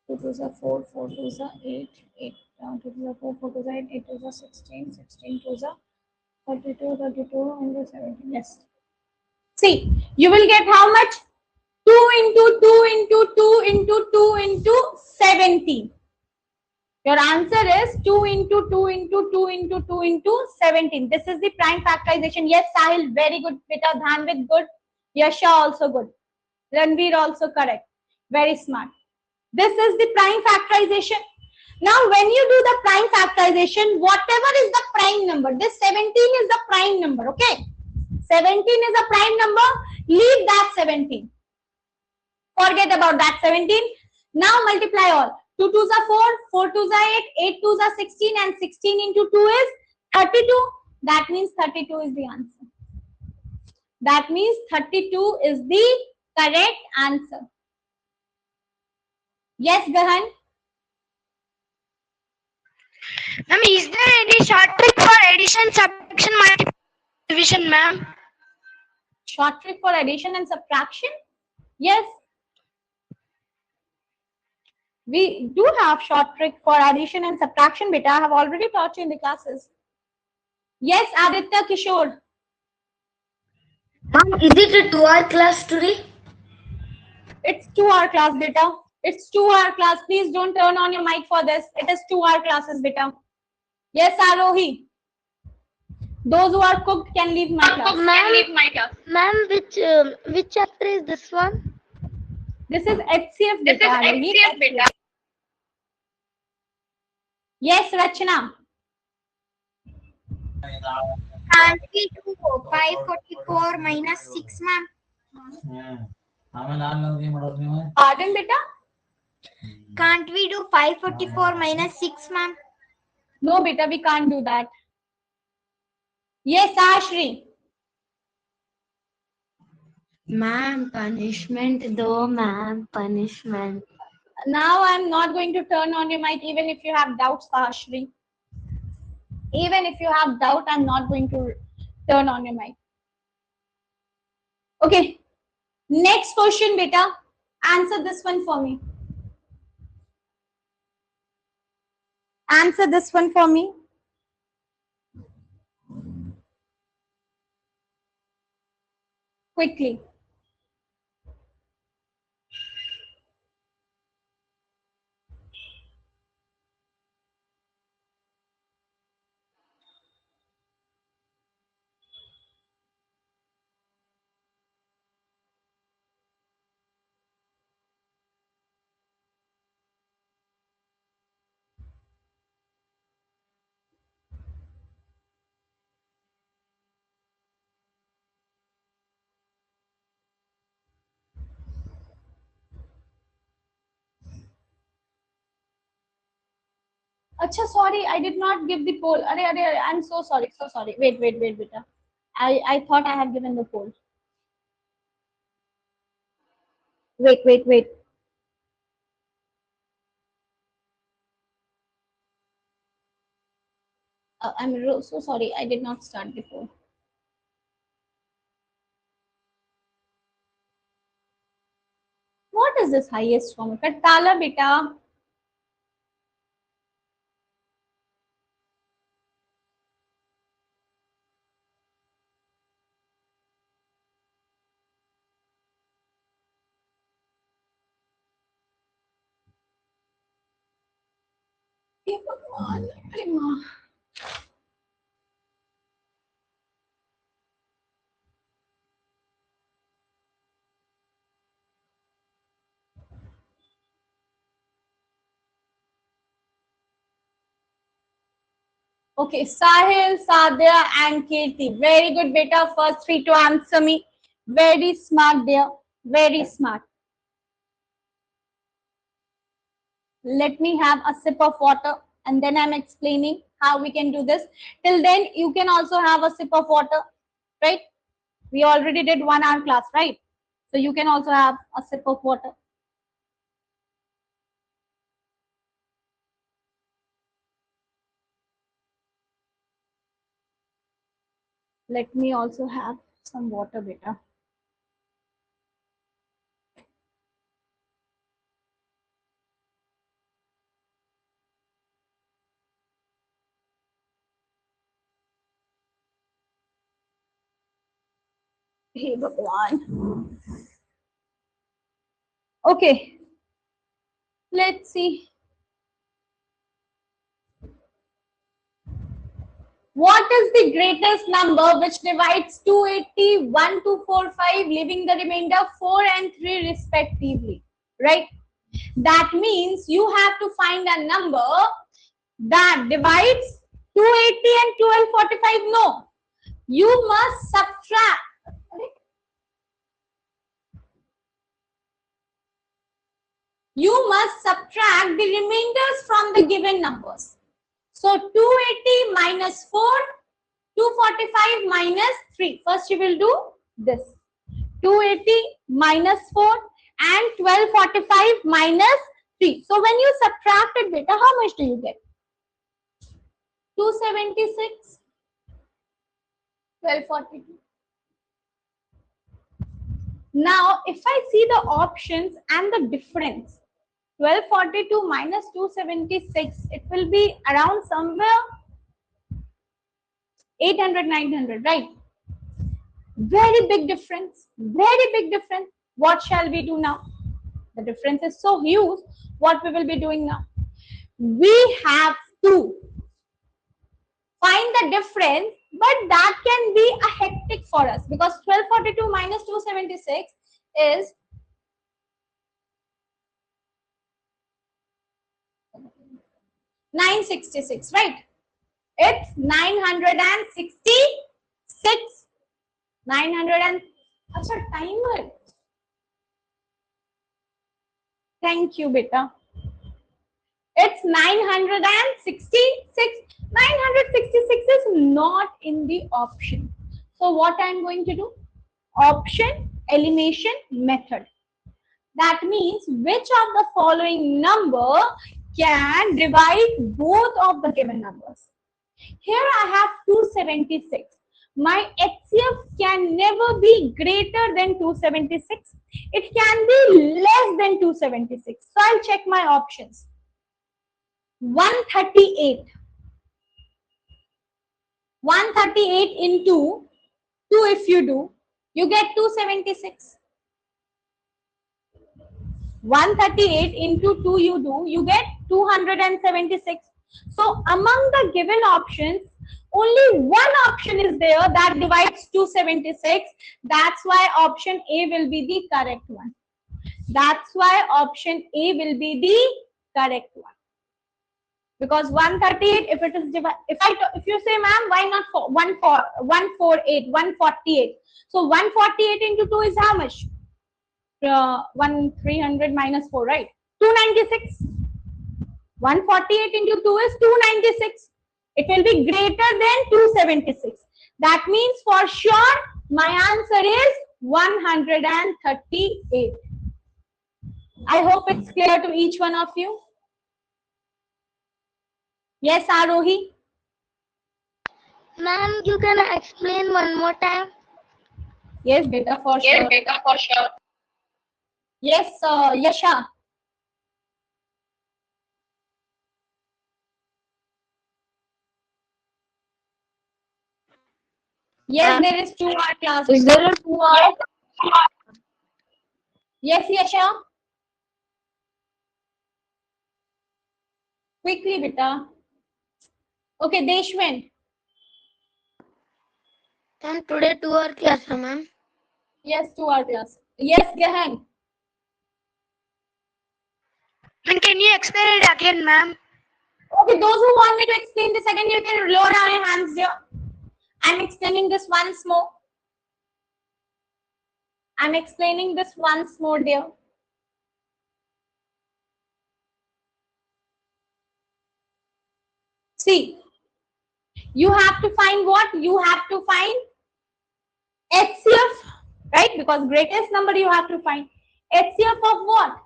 2 2s are 4, 4 2s are 8, 8, 2 2s are 4, 4 2s are 8, 8 2s are 16, 16 2s are 32, 32 into 17. Yes. See, you will get how much? 2 into 2 into 2 into 2 into 17. Your answer is 2 into 2 into 2 into 2 into 17. This is the prime factorization. Yes, Sahil, very good. Beta Dhanvid, good. Yasha also good. Ranveer also correct. Very smart. This is the prime factorization. Now, when you do the prime factorization, whatever is the prime number, this 17 is the prime number, okay? 17 is a prime number. Leave that 17. Forget about that 17. Now multiply all. 2 2s are 4, 4 2s are 8, 8 2s are 16, and 16 into 2 is 32. That means 32 is the answer. That means 32 is the correct answer. Yes, Gahan? Ma'am, is there any short trick for addition, subtraction, multiplication, division, ma'am? Short trick for addition and subtraction? Yes. We do have short trick for addition and subtraction, beta. I have already taught you in the classes. Yes, Aditya Kishore. Mom, is it a 2-hour class today? It's 2-hour class, beta. It's 2-hour class. Please don't turn on your mic for this. It is 2-hour classes, beta. Yes, Arohi. Those who are cooked can leave my class. Ma'am, which chapter is this one? This is HCF, beta. Arohi. HCF. Yes, Rachna. Can't we do 544 minus 6, ma'am? Pardon, beta? Can't we do 544 minus 6, ma'am? No, beta, we can't do that. Yes, Ashri. Ma'am, punishment though, ma'am, punishment. Now I'm not going to turn on your mic even if you have doubts, Ashri. Even if you have doubt, I'm not going to turn on your mic. Okay. Next question, beta. Answer this one for me. Answer this one for me. Quickly. Acha, sorry, I did not give the poll. I'm so sorry, so sorry. Wait, beta. I thought I had given the poll. Wait. I'm so sorry. I did not start the poll. What is this highest form? Katala, beta. हे भगवान, अरे माँ. Okay, Sahil, Sadhya, and Kirti. Very good, beta. First three to answer me. Very smart, dear. Very smart. Let me have a sip of water and then I'm explaining how we can do this. Till then, you can also have a sip of water, right? We already did 1 hour class, right? So you can also have a sip of water. Let me also have some water, beta. Hey Bhagwan. Okay, let's see. What is the greatest number which divides 280, 1245, leaving the remainder 4 and 3 respectively? Right? That means you have to find a number that divides 280 and 1245. No, you must subtract. You must subtract the remainders from the given numbers. So 280 minus 4, 245 minus 3. First you will do this. 280 minus 4 and 1245 minus 3. So when you subtract it, beta, how much do you get? 276, 1242. Now, if I see the options and the difference, 1242 minus 276, it will be around somewhere 800, 900, right? Very big difference, very big difference. What shall we do now? The difference is so huge. What we will be doing now? We have to find the difference, but that can be a hectic for us because 1242 minus 276 is 966, right? It's 966. 900 and अच्छा timer. Thank you, beta. It's 966. 966 is not in the option. So what I'm going to do? Option elimination method. That means which of the following number can divide both of the given numbers. Here I have 276. My HCF can never be greater than 276. It can be less than 276. So I'll check my options. 138. 138 into 2 if you do, you get 276. 138 into 2 you do, you get 276. So among the given options, only one option is there that divides 276. That's why option A will be the correct one. That's why option A will be the correct one. Because 138, if it is divided, if you say, ma'am, why not 148, 148? So 148 into 2 is how much? 300 minus 4, right? 296. 148 into 2 is 296. It will be greater than 276. That means for sure my answer is 138. I hope it's clear to each one of you. Yes, Arohi? Ma'am, you can explain one more time? Yes, beta, for sure. Yes, Yasha. Yes, there is 2 hour class. Is there a 2 hour? Yes, Yasha. Quickly, beta. Okay, Deshwin. And today 2 hour class, ma'am. Yes, 2 hour class. Yes, Gahan. And can you explain it again, ma'am? Okay, those who want me to explain this again, you can lower down your hands here. I'm explaining this once more. I'm explaining this once more, dear. See, you have to find what? You have to find HCF, right? Because greatest number you have to find. HCF of what?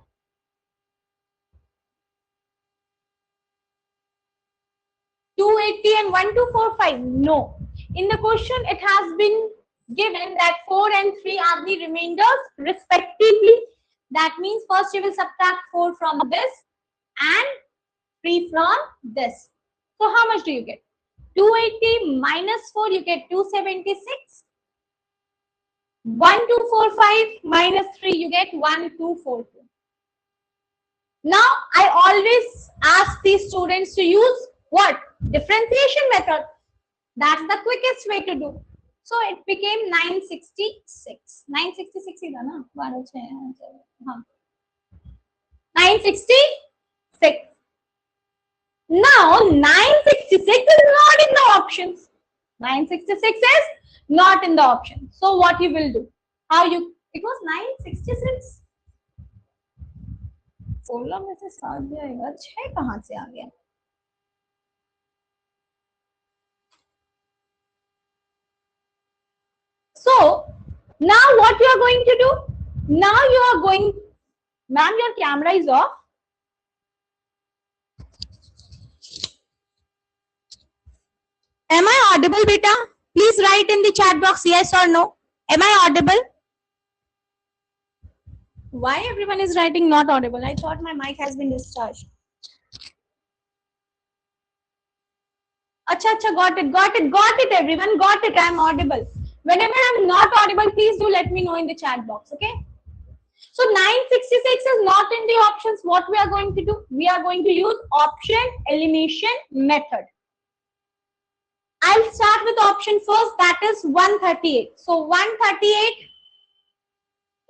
280 and 1245. No. In the question, it has been given that 4 and 3 are the remainders respectively. That means first you will subtract 4 from this and 3 from this. So how much do you get? 280 minus 4, you get 276. 1245 minus 3, you get 1242. Now, I always ask these students to use what? Differentiation method. That's the quickest way to do. So, it became 966. 966 is na? 966. Now, 966 is not in the options. 966 is not in the option. So, what you will do? How you? It was 966. 16 में से 7 जाएगा, 6 कहाँ से आ गया? So now what you are going to do? Now you are going, ma'am, your camera is off. Am I audible, beta? Please write in the chat box yes or no. Am I audible? Why everyone is writing not audible? I thought my mic has been discharged. Acha, got it, everyone, got it. I'm audible. Whenever I'm not audible, please do let me know in the chat box, okay? So 966 is not in the options. What we are going to do? We are going to use option elimination method. I'll start with option first, that is 138. So 138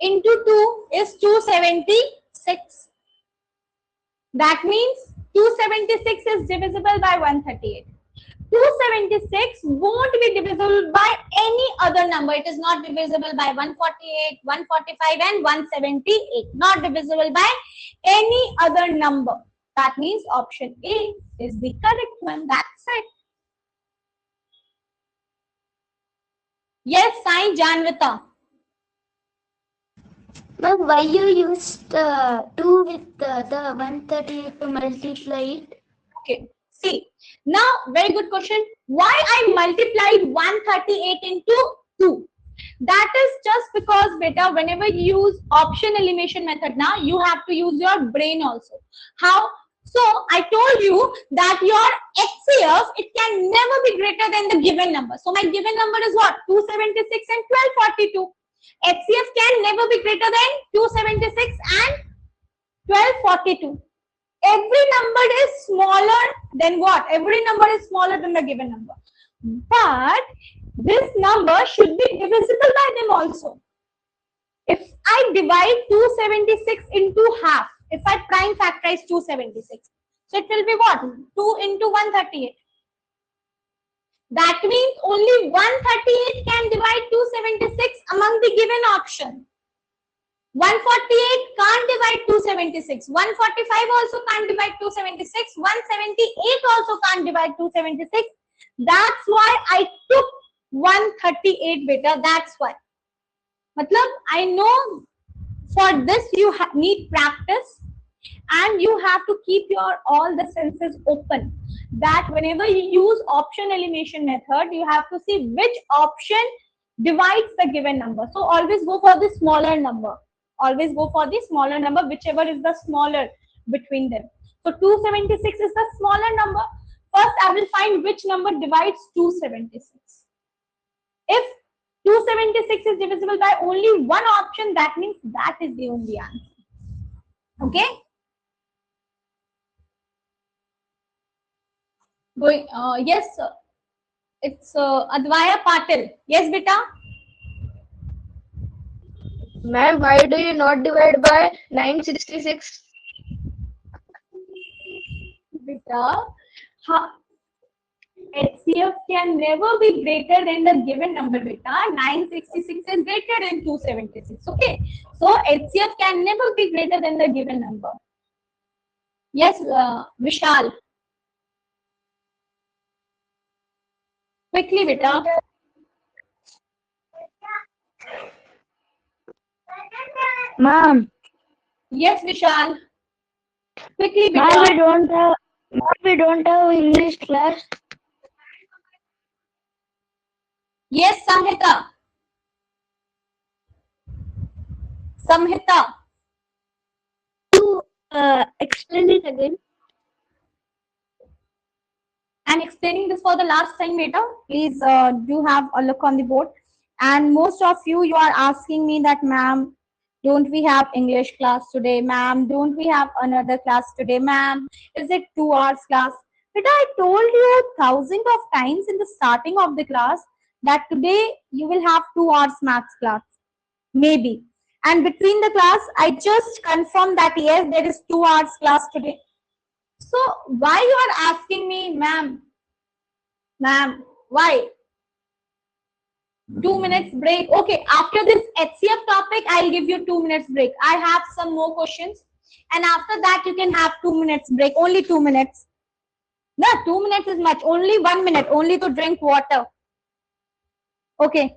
into 2 is 276. That means 276 is divisible by 138. 276 won't be divisible by any other number. It is not divisible by 148, 145 and 178. Not divisible by any other number. That means option A is the correct one. That's it. Yes, Sai Janvita. But why you used 2 with the 138 to multiply it? Okay. See, now very good question. Why I multiplied 138 into 2? That is just because, beta, whenever you use option elimination method, now you have to use your brain also. How? So I told you that your HCF, it can never be greater than the given number. So my given number is what? 276 and 1242. HCF can never be greater than 276 and 1242. Every number is smaller than what? Every number is smaller than the given number. But this number should be divisible by them also. If I divide 276 into half, if I prime factorize 276, so it will be what? 2 into 138. That means only 138 can divide 276 among the given option. 148 can't divide 276. 145 also can't divide 276. 178 also can't divide 276. That's why I took 138, beta. That's why. Matlab, I know for this you need practice and you have to keep your all the senses open. That whenever you use option elimination method, you have to see which option divides the given number. So always go for the smaller number. Always go for the smaller number, whichever is the smaller between them. So 276 is the smaller number. First, I will find which number divides 276. If 276 is divisible by only one option, that means that is the only answer. Okay? Going, yes, sir. It's Advaya Patil. Yes, beta? Ma'am, why do you not divide by 966? Beta, HCF can never be greater than the given number, beta. 966 is greater than 276. Okay. So HCF can never be greater than the given number. Yes, Vishal. Quickly, beta. Ma'am, Yes, Vishal. Quickly, ma'am, beta. we don't have English class. Yes, Samhita. Samhita. Explain it again. I'm explaining this for the last time, beta. Please do have a look on the board. And most of you are asking me that, ma'am, don't we have English class today? Ma'am, don't we have another class today? Ma'am, is it 2 hours class? But I told you thousands of times in the starting of the class that today you will have 2 hours maths class. Maybe. And between the class, I just confirmed that yes, there is 2 hours class today. So why you are asking me, ma'am? Ma'am, why? 2 minutes break. Okay, after this HCF topic, I'll give you 2 minutes break. I have some more questions. And after that, you can have 2 minutes break. Only 2 minutes. No, 2 minutes is much. Only 1 minute. Only to drink water. Okay.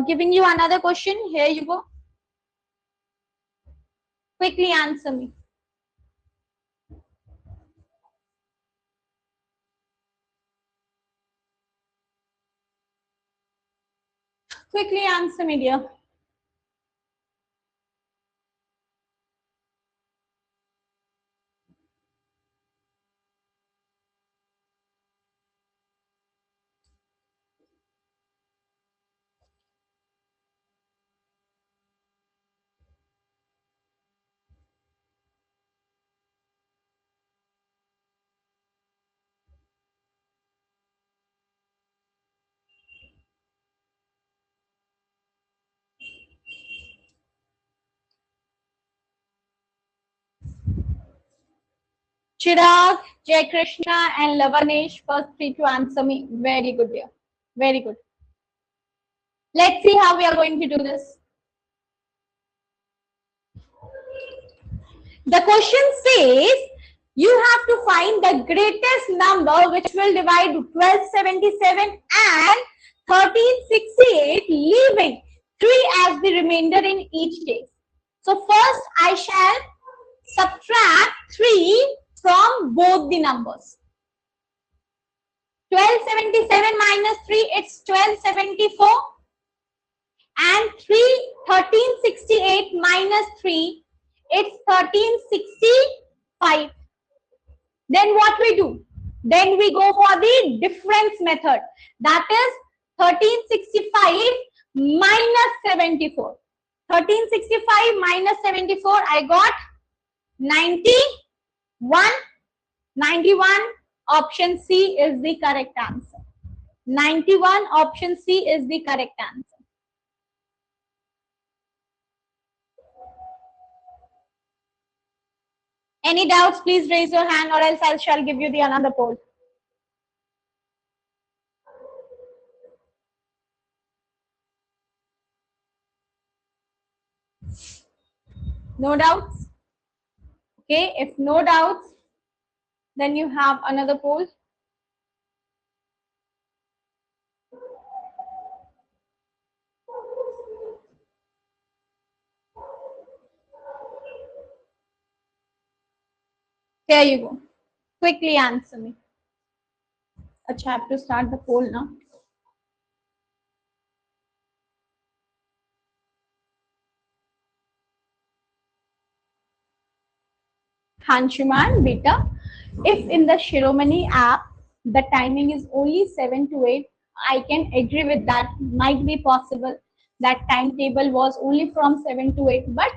Giving you another question. Here you go. Quickly answer me. Quickly answer me, dear. Chirag, Jai Krishna, and Lavanesh, first three to answer me. Very good, dear. Very good. Let's see how we are going to do this. The question says you have to find the greatest number which will divide 1277 and 1368, leaving 3 as the remainder in each case. So first I shall subtract 3 from both the numbers. 1277 minus 3, it's 1274. And 1368 minus 3, it's 1365. Then what we do? Then we go for the difference method. That is 1365 minus 74. 1365 minus 74, I got 91. 91, option C is the correct answer. 91, option C is the correct answer. Any doubts, please raise your hand, or else I shall give you the another poll. No doubts? Okay, if no doubts, then you have another poll. Here you go. Quickly answer me. Achha, I have to start the poll now. Hanshuman, beta, if in the Shiromani app, the timing is only 7 to 8, I can agree with that. Might be possible that timetable was only from 7 to 8, but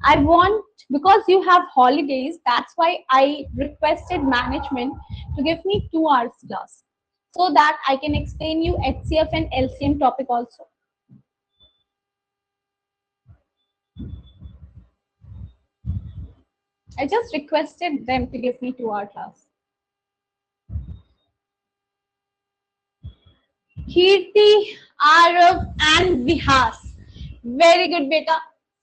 I want, because you have holidays, that's why I requested management to give me 2 hours class so that I can explain you HCF and LCM topic also. I just requested them to give me 2 hour class. Kirti, Arav, and Vihas. Very good, beta.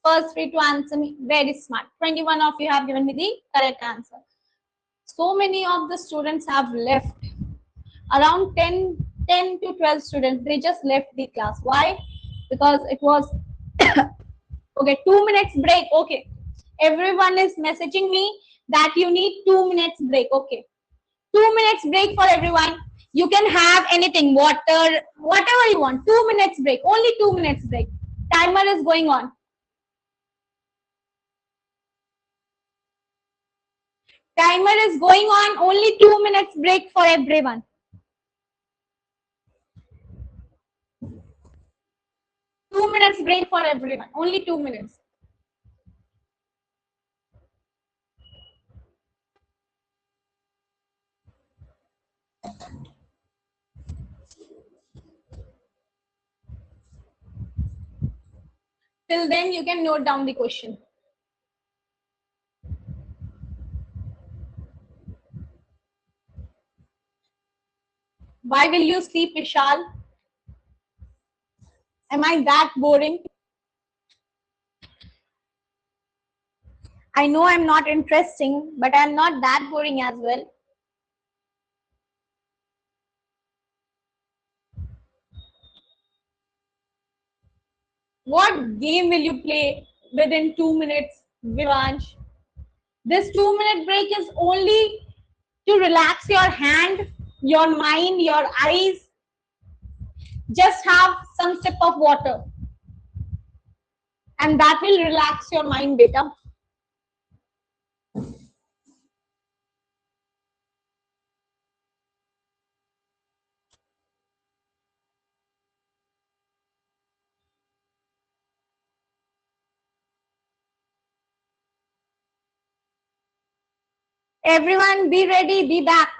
First three to answer me. Very smart. 21 of you have given me the correct answer. So many of the students have left. Around 10 to 12 students, they just left the class. Why? because it was okay. 2 minutes break. Okay, everyone is messaging me that you need 2 minutes break. Okay, 2 minutes break for everyone. You can have anything, water, whatever you want. 2 minutes break. Only 2 minutes break. Timer is going on. Timer is going on. Only 2 minutes break for everyone. Two minutes break for everyone. Only 2 minutes. Till then, you can note down the question. Why will you sleep, Vishal? Am I that boring? I know I'm not interesting, but I'm not that boring as well. What game will you play within 2 minutes, Vivansh? This 2 minute break is only to relax your hand, your mind, your eyes. Just have some sip of water, and that will relax your mind, beta. Everyone, be ready, be back.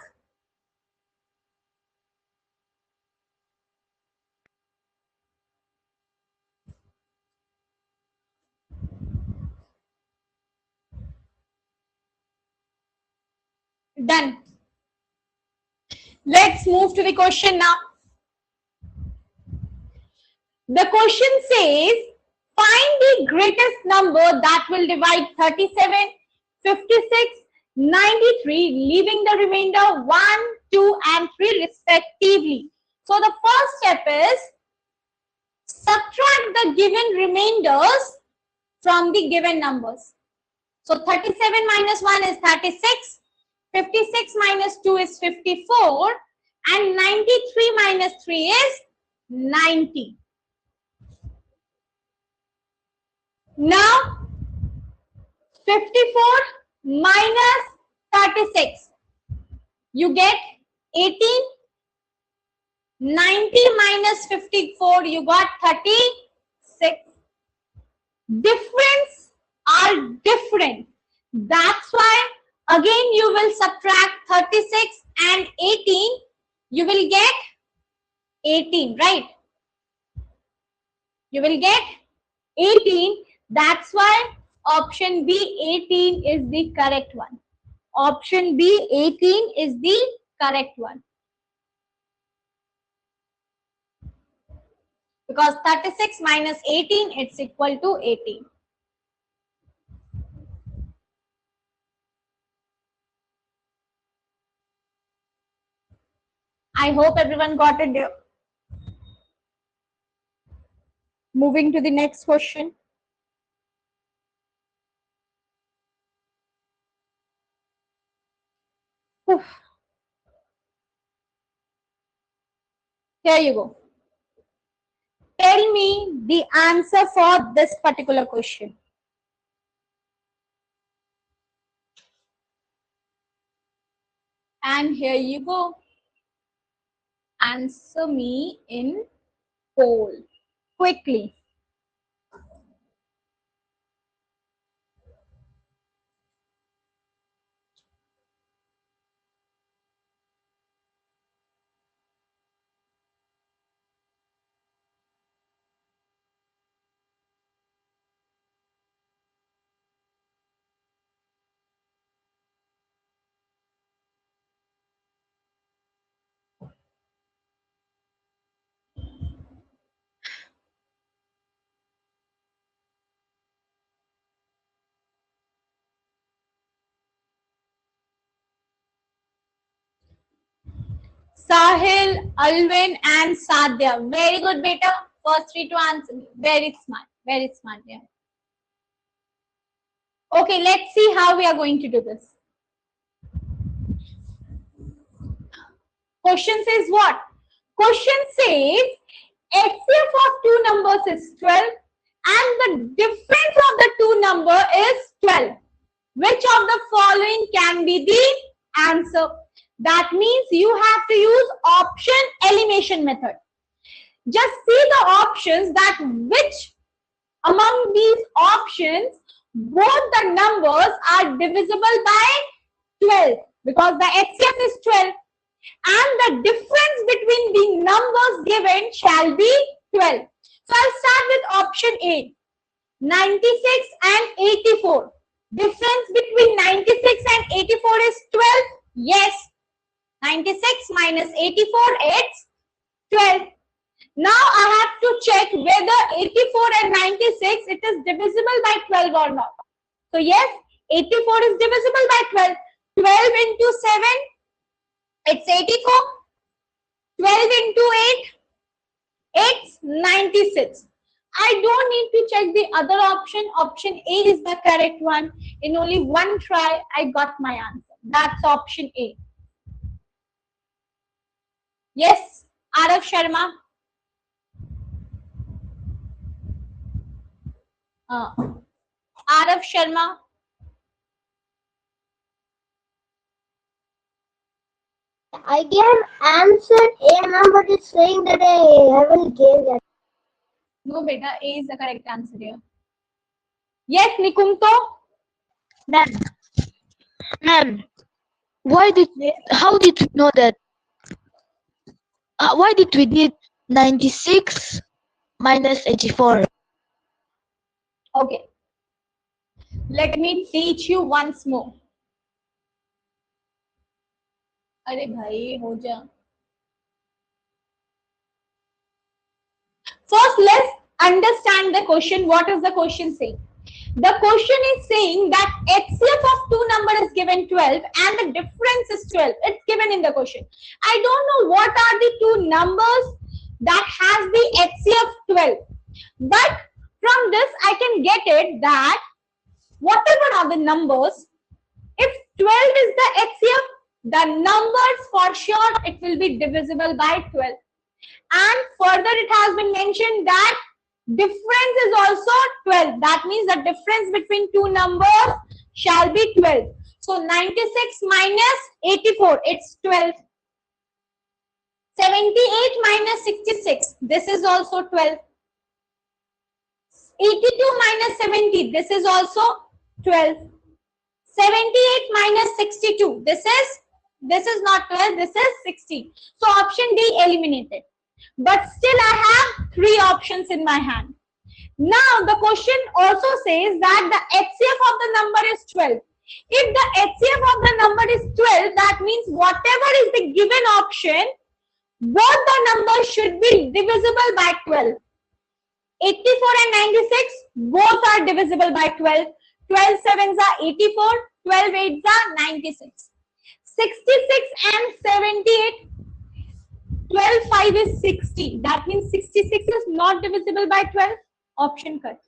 Done. Let's move to the question now. The question says, find the greatest number that will divide 37, 56, 93, leaving the remainder 1, 2, and 3 respectively. So the first step is subtract the given remainders from the given numbers. So 37 minus 1 is 36, 56 minus 2 is 54, and 93 minus 3 is 90. Now, 54 minus 36, you get 18. 90 minus 54, you got 36. Difference are different. That's why again you will subtract 36 and 18. You will get 18, right? You will get 18. That's why option B, 18 is the correct one. Option B, 18 is the correct one. Because 36 minus 18, it's equal to 18. I hope everyone got it there. Moving to the next question. Here you go. Tell me the answer for this particular question. And here you go. Answer me in poll quickly. Sahil, Alvin, and Sadhya. Very good, beta. First three to answer. Very smart. Very smart. Yeah. Okay, let's see how we are going to do this. Question says what? Question says HCF of two numbers is 12 and the difference of the two numbers is 12. Which of the following can be the answer? That means you have to use option elimination method. Just see the options, that which among these options both the numbers are divisible by 12, because the HCF is 12 and the difference between the numbers given shall be 12. So I'll start with option A, 96 and 84. Difference between 96 and 84 is 12. Yes, 96 minus 84 is 12. Now I have to check whether 84 and 96 it is divisible by 12 or not. So yes, 84 is divisible by 12. 12 into 7, it's 84. 12 into 8, it's 96. I don't need to check the other option. Option A is the correct one. In only one try, I got my answer. That's option A. Yes, Arav Sharma. Arav Sharma. I can answer A, ma'am, but it's saying that I haven't gave that. No, beta, A is the correct answer here. Yes, Nikumto. Ma'am, how did we know that? Why did we did 96 minus 84? Okay. Let me teach you once more. अरे भाई हो जा. First, let's understand the question. What is the question saying? The question is saying that HCF of two numbers is given 12 and the difference is 12. It's given in the question. I don't know what are the two numbers that has the HCF 12. But from this, I can get it that whatever are the numbers, if 12 is the HCF, the numbers for sure it will be divisible by 12. And further it has been mentioned that difference is also 12. That means the difference between two numbers shall be 12. So 96 minus 84, it's 12. 78 minus 66, this is also 12. 82 minus 70, this is also 12. 78 minus 62, this is not 12, this is 60. So option D eliminated. But still I have three options in my hand. Now the question also says that the HCF of the number is 12. If the HCF of the number is 12, that means whatever is the given option, both the numbers should be divisible by 12. 84 and 96, both are divisible by 12. 12 sevens are 84, 12 eights are 96. 66 and 78, 12 5 is 60. That means 66 is not divisible by 12. Option cut.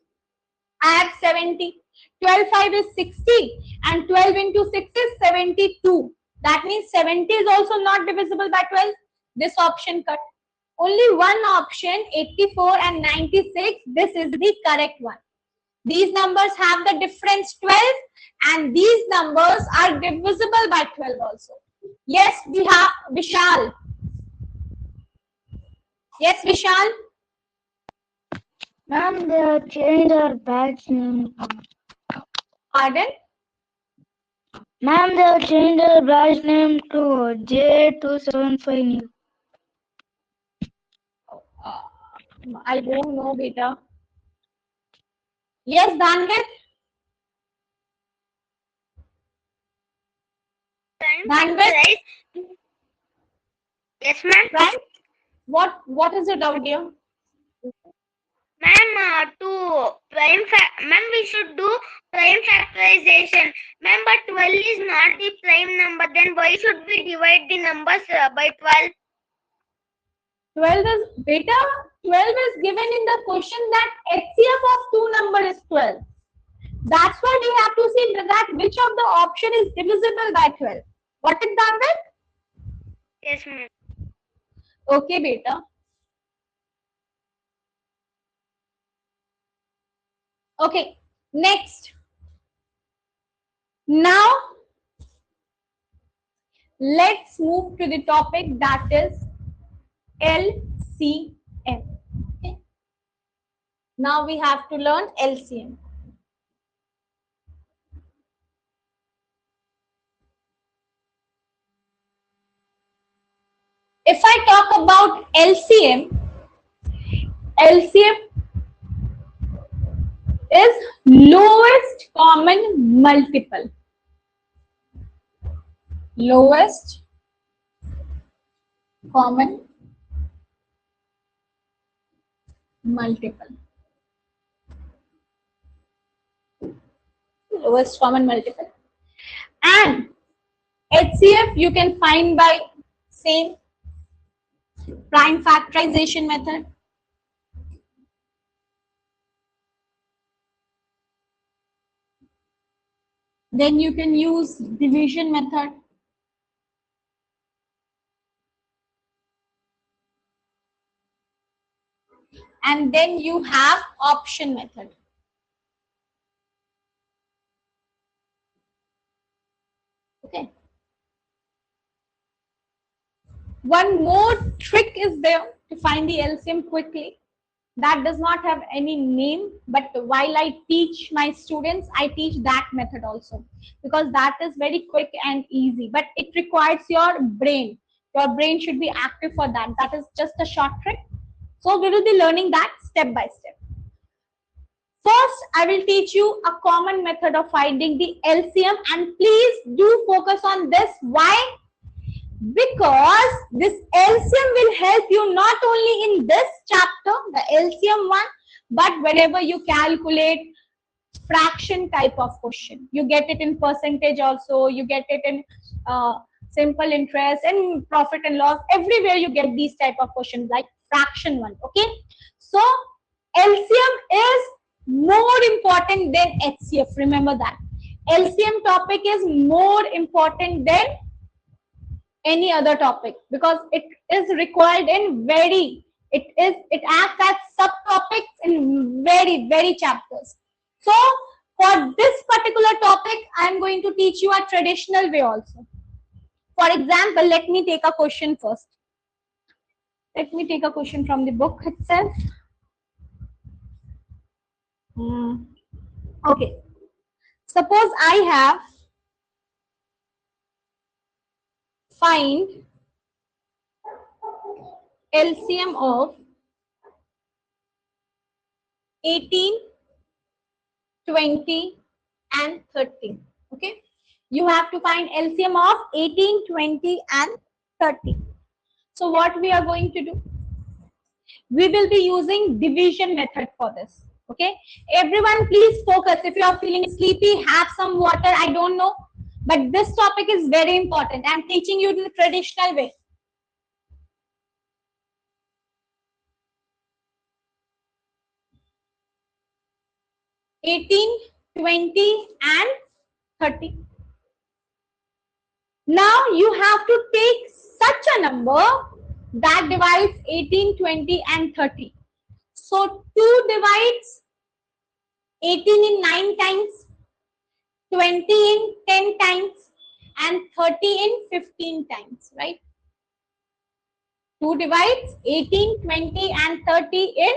I have 70. 12 5 is 60 and 12 into 6 is 72. That means 70 is also not divisible by 12. This option cut. Only one option, 84 and 96. This is the correct one. These numbers have the difference 12 and these numbers are divisible by 12 also. Yes, we have Vishal. Yes, Vishal. Ma'am, they have changed our batch name. Pardon? Ma'am, they have changed our batch name to J275. I don't know, beta. Yes, Danvit. Danvit. Yes, ma'am. Right? What is your doubt here? Ma'am, ma'am, we should do prime factorization. Ma'am, but 12 is not the prime number. Then why should we divide the numbers by 12? 12 is beta. 12 is given in the question that HCF of two number is 12. That's why we have to see that which of the option is divisible by 12. Got it, Danvir? Yes, ma'am. Okay, beta. Okay, next. Now, let's move to the topic that is LCM. Okay. Now we have to learn LCM. If I talk about LCM, LCM is lowest common multiple. Lowest common multiple. Lowest common multiple. And HCF you can find by same prime factorization method. Then you can use division method. And then you have option method. Okay. One more trick is there to find the LCM quickly. That does not have any name, but while I teach my students, I teach that method also, because that is very quick and easy, but it requires your brain. Your brain should be active for that. That is just a short trick. So we will be learning that step by step. First, I will teach you a common method of finding the LCM, and please do focus on this. Why? Because this LCM will help you not only in this chapter, the LCM one, but whenever you calculate fraction type of question. You get it in percentage also, you get it in simple interest and profit and loss. Everywhere you get these type of questions like fraction one. Okay. So LCM is more important than HCF. Remember that. LCM topic is more important than any other topic because it is required in it acts as subtopics in very chapters. So for this particular topic, I am going to teach you a traditional way also. For example, let me take a question first. Let me take a question from the book itself. Okay. Suppose I have find LCM of 18, 20 and 30. Okay. You have to find LCM of 18, 20 and 30. So what we are going to do? We will be using division method for this. Okay. Everyone please focus. If you are feeling sleepy, have some water. I don't know. But this topic is very important. I am teaching you the traditional way. $18, $20 and $30. Now you have to take such a number that divides 18, 20 and 30. So 2 divides 18 in 9 times, 20 in 10 times and 30 in 15 times, right? 2 divides 18, 20 and 30 in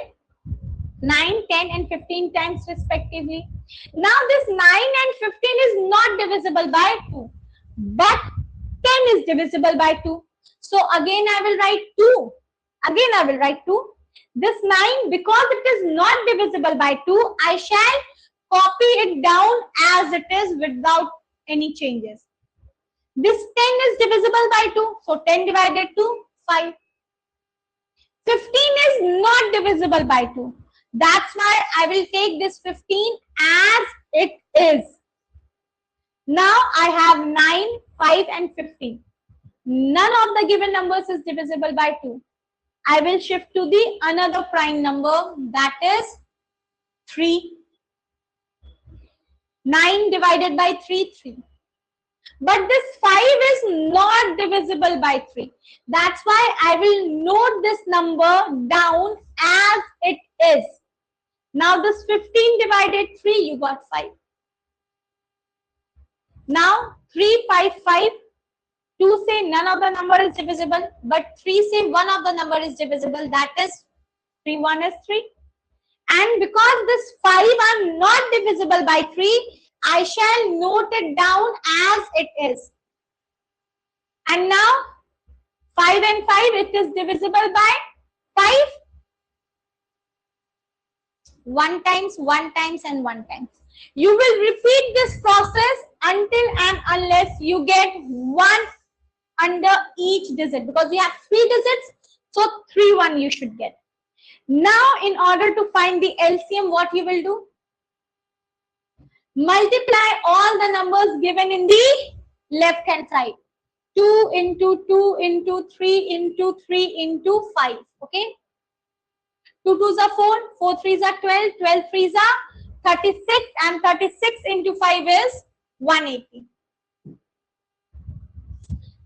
9, 10 and 15 times respectively. Now this 9 and 15 is not divisible by 2, but 10 is divisible by 2. So again I will write 2. Again I will write 2. This 9, because it is not divisible by 2, I shall copy it down as it is without any changes. This 10 is divisible by 2. So 10 divided 2, 5. 15 is not divisible by 2. That's why I will take this 15 as it is. Now I have 9, 5 and 15. None of the given numbers is divisible by 2. I will shift to the another prime number, that is 3. 9 divided by 3, 3. But this 5 is not divisible by 3. That's why I will note this number down as it is. Now this 15 divided 3, you got 5. Now 3, 5, 5. 2 say none of the number is divisible, but 3 say one of the number is divisible, that is 3, 1 is 3. And because this 5 are not divisible by 3, I shall note it down as it is. And now 5 and 5, it is divisible by 5. 1 times, 1 times and 1 times. You will repeat this process until and unless you get 1 under each digit, because we have 3 digits, so 3 1 you should get. Now in order to find the LCM, what you will do? Multiply all the numbers given in the left hand side. 2 into 2 into 3 into 3 into 5. Okay. 2 2s are 4, 4 3s are 12, 12 3s are 36, and 36 into 5 is 180.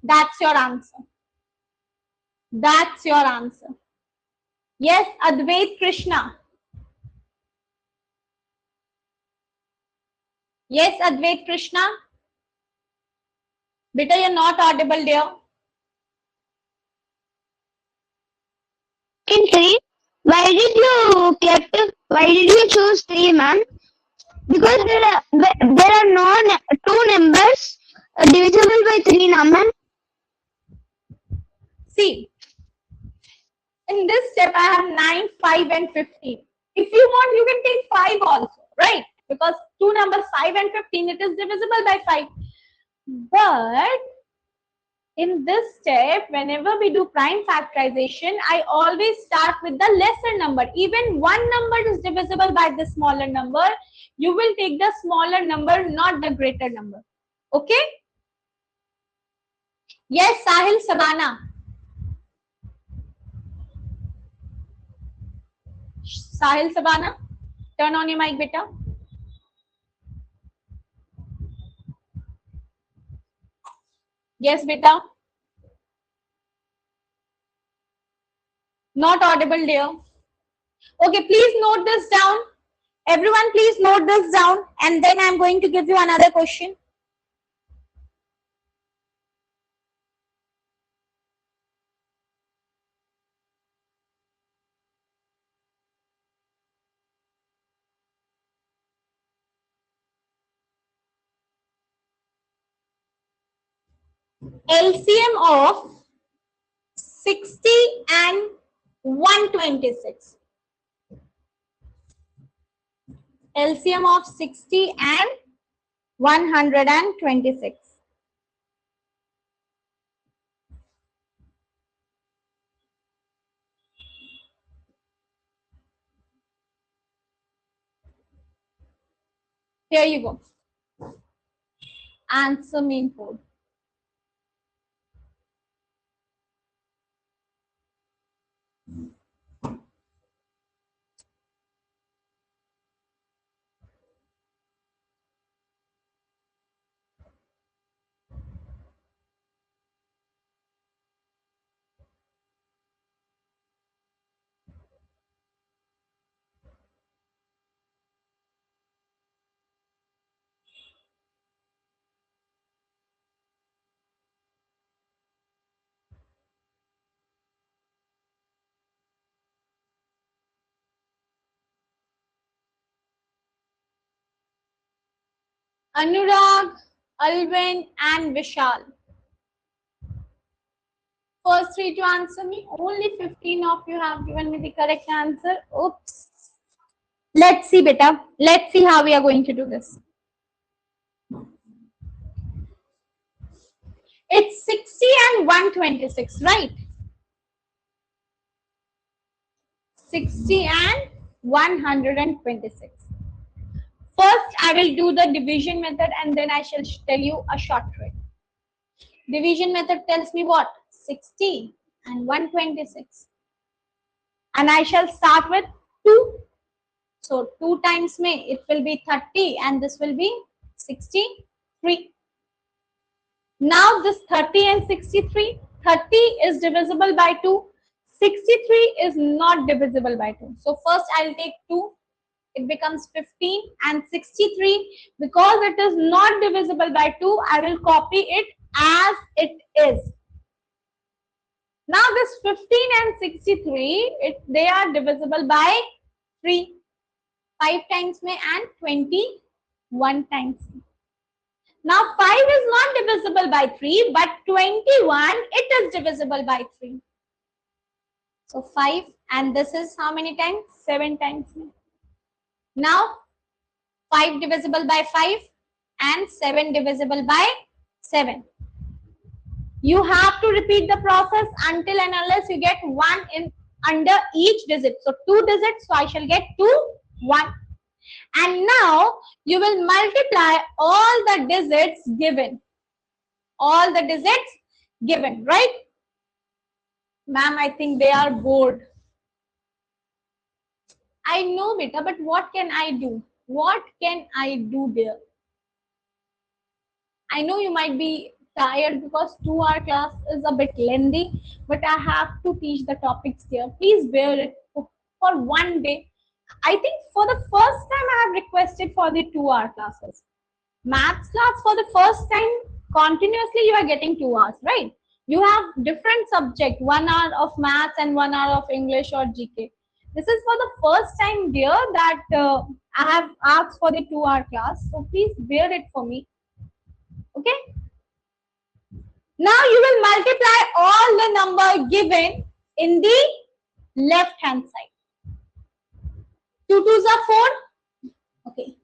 That's your answer. That's your answer. Yes, Advait Krishna. Yes, Advait Krishna. Beta, you're not audible, dear. In 3, why did you choose 3, ma'am? Because there are no two numbers divisible by 3, na, ma'am? See, in this step, I have 9, 5 and 15. If you want, you can take 5 also, right? Because two numbers 5 and 15, it is divisible by 5. But in this step, whenever we do prime factorization, I always start with the lesser number. Even one number is divisible by the smaller number, you will take the smaller number, not the greater number. Okay? Yes, Sahil Sabana. Sahil Sabana, turn on your mic, beta. Yes, beta. Not audible, dear. Okay, please note this down. Everyone, please note this down, and then I'm going to give you another question. LCM of 60 and 126. LCM of 60 and 126. Here you go. Answer main code. Anurag, Alvin, and Vishal. First 3 to answer me. Only 15 of you have given me the correct answer. Oops. Let's see, beta. Let's see how we are going to do this. It's 60 and 126, right? 60 and 126. First, I will do the division method, and then I shall tell you a short trick. Division method tells me what? 60 and 126. and I shall start with 2. So 2 times में it will be 30 and this will be 63. Now this 30 and 63, 30 is divisible by 2, 63 is not divisible by 2. So first I'll take 2, it becomes 15, and 63, because it is not divisible by 2, I will copy it as it is. Now this 15 and 63, they are divisible by 3, 5 times में and 21 times. Now 5 is not divisible by 3, but 21, it is divisible by 3. So 5, and this is how many times? 7 times. Now 5 divisible by 5 and 7 divisible by 7. You have to repeat the process until and unless you get 1 in under each digit. So 2 digits, so I shall get 2, 1. And now you will multiply all the digits given. All the digits given, right? Ma'am, I think they are bored. I know, beta, but what can I do? What can I do there? I know you might be tired because 2-hour class is a bit lengthy, but I have to teach the topics here. Please bear it for one day. I think for the first time I have requested for the 2-hour classes. Maths class for the first time continuously you are getting 2 hours, right? You have different subject, 1 hour of maths and 1 hour of English or GK. This is for the first time, dear, that I have asked for the 2-hour class. So please bear it for me. Okay. Now you will multiply all the number given in the left hand side. 2 2s are 4. Okay.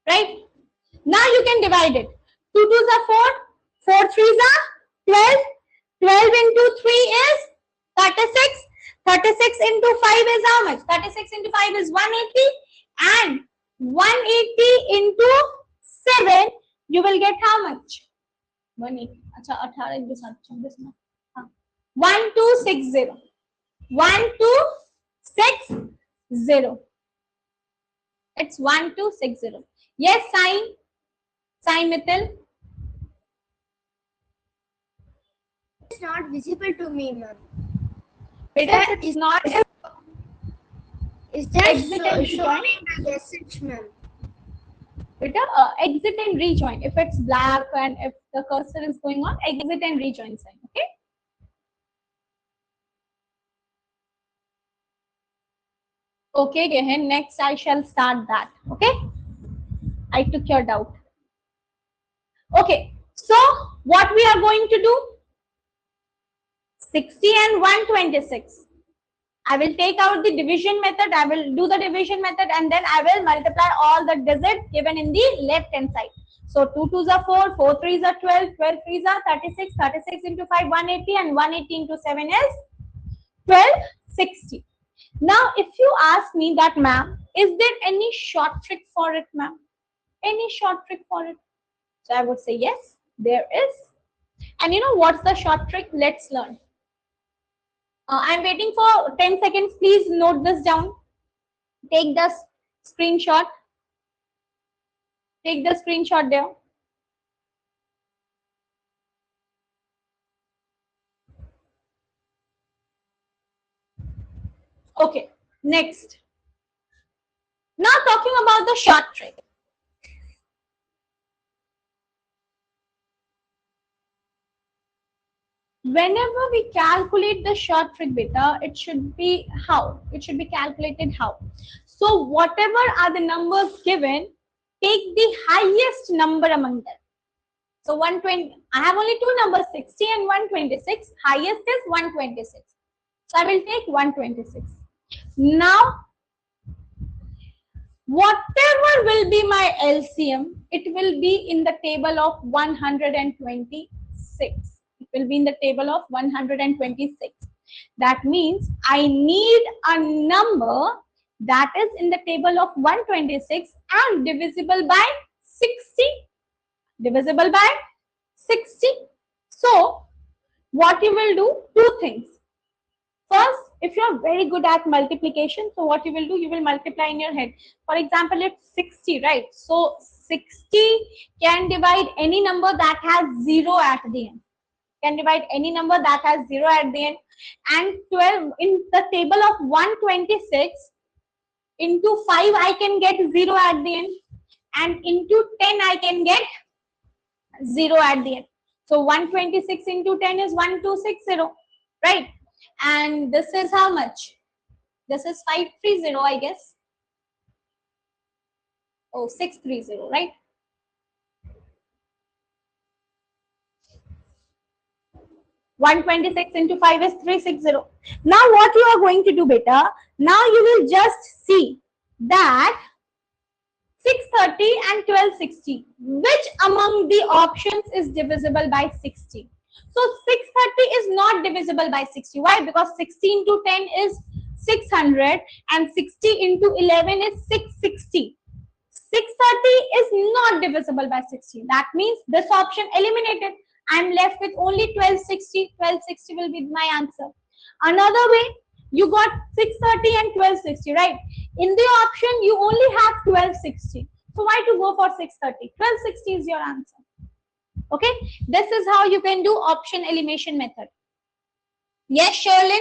Right? Now you can divide it. 2 2s are 4. 4 3s are 12. 12 into 3 is 36. 36 into 5 is how much? 36 into 5 is 180. And 180 into 7, you will get how much? 180. Acha, 18 into 7. 1260. 1260. It's 1260. Yes, Sai Mithil. It's not visible to me, ma'am. It's not. Is that Exit and showing the message, ma'am? Exit and rejoin. If it's black and if the cursor is going on, exit and rejoin sign. Okay. Okay, Gehan. Next, I shall start that. Okay. I took your doubt. Okay. So, what we are going to do? 60 and 126. I will take out the division method. I will do the division method and then I will multiply all the digits given in the left hand side. So 2 2s are 4, 4 3s are 12, 12 3s are 36, 36 into 5 180 and 180 into 7 is 1260. Now if you ask me that, ma'am, is there any short trick for it, ma'am? Any short trick for it? So I would say yes, there is. And you know what's the short trick? Let's learn. I'm waiting for 10 seconds. Please note this down. Take the screenshot. Take the screenshot there. Okay, next. Now talking about the short trick. Whenever we calculate the short trick beta, it should be how? It should be calculated how? So whatever are the numbers given, take the highest number among them. So 120, I have only two numbers, 60 and 126. Highest is 126. So I will take 126. Now, whatever will be my LCM, it will be in the table of 126. It will be in the table of 126. That means I need a number that is in the table of 126 and divisible by 60. Divisible by 60. So what you will do, two things. First, if you're very good at multiplication, so what you will do, you will multiply in your head. For example, it's 60, right? So 60 can divide any number that has 0 at the end. Can divide any number that has 0 at the end. And 12 in the table of 126 into 5 I can get 0 at the end, and into 10 I can get 0 at the end. So 126 into 10 is 1260, right? And this is how much? This is 530, I guess. Oh, 630, right? One 26 into 5 is 360. Now what you are going to do, beta? Now you will just see that 630 and 1260. Which among the options is divisible by 60? So 630 is not divisible by 60. Why? Because 60 into 10 is 600 and 60 into 11 is 660. 630 is not divisible by 60. That means this option eliminated. I'm left with only 1260. 1260 will be my answer. Another way, you got 630 and 1260, right? In the option, you only have 1260. So why to go for 630? 1260 is your answer. Okay, this is how you can do option elimination method. Yes, Sherlyn?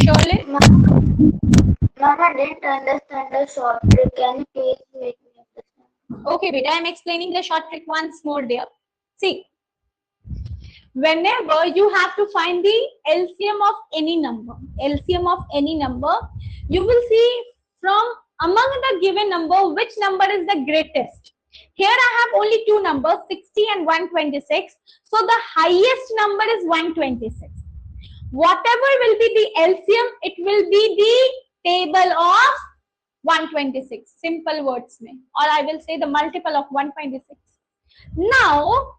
Sherlyn? Mom, I didn't understand the short trick. Can you please make me understand? Okay, beta, I'm explaining the short trick once more there. See, whenever you have to find the LCM of any number, you will see from among the given number, which number is the greatest. Here I have only two numbers, 60 and 126. So the highest number is 126. Whatever will be the LCM, it will be the table of 126. Simple words mein, or I will say the multiple of 126. Now,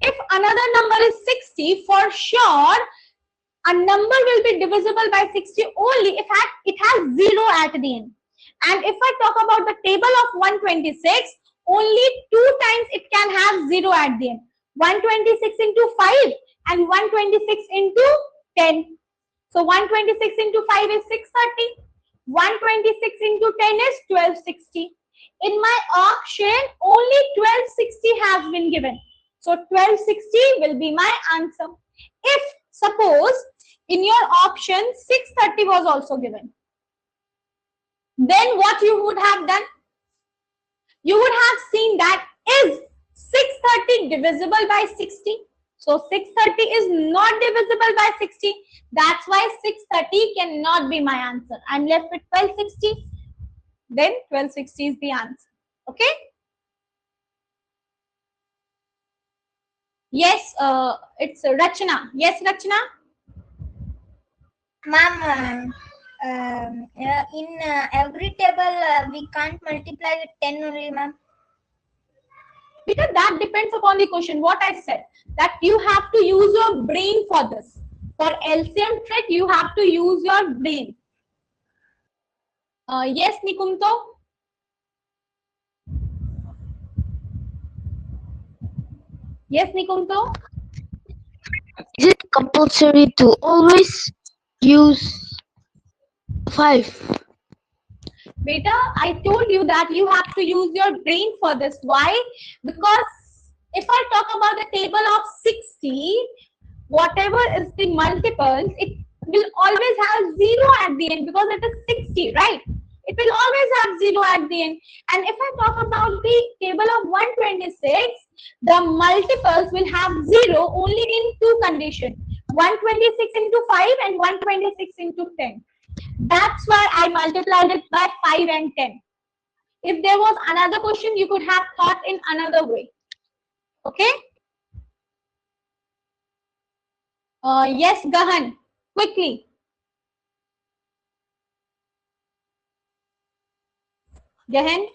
if another number is 60, for sure, a number will be divisible by 60 only if it has 0 at the end. And if I talk about the table of 126, only 2 times it can have 0 at the end. 126 into 5 and 126 into 10. So 126 into 5 is 630. 126 into 10 is 1260. In my option, only 1260 has been given. So 1260 will be my answer. If suppose in your option 630 was also given, then what you would have done? You would have seen that is 630 divisible by 60. So 630 is not divisible by 60. That's why 630 cannot be my answer. I'm left with 1260. Then 1260 is the answer. Okay? Yes, it's Rachna. Yes, Rachna? Ma'am, in every table we can't multiply with 10 only, ma'am. Because that depends upon the question. What I said, that you have to use your brain for this. For LCM trick, you have to use your brain. Yes, Nikumto? Yes, Nikumto? Is it compulsory to always use 5? Beta, I told you that you have to use your brain for this. Why? Because if I talk about the table of 60, whatever is the multiples, it will always have 0 at the end because it is 60, right? It will always have 0 at the end. And if I talk about the table of 126, the multiples will have 0 only in two conditions. 126 into 5 and 126 into 10. That's why I multiplied it by 5 and 10. If there was another question, you could have thought in another way. Okay? Yes, Gahan, quickly. Gahan?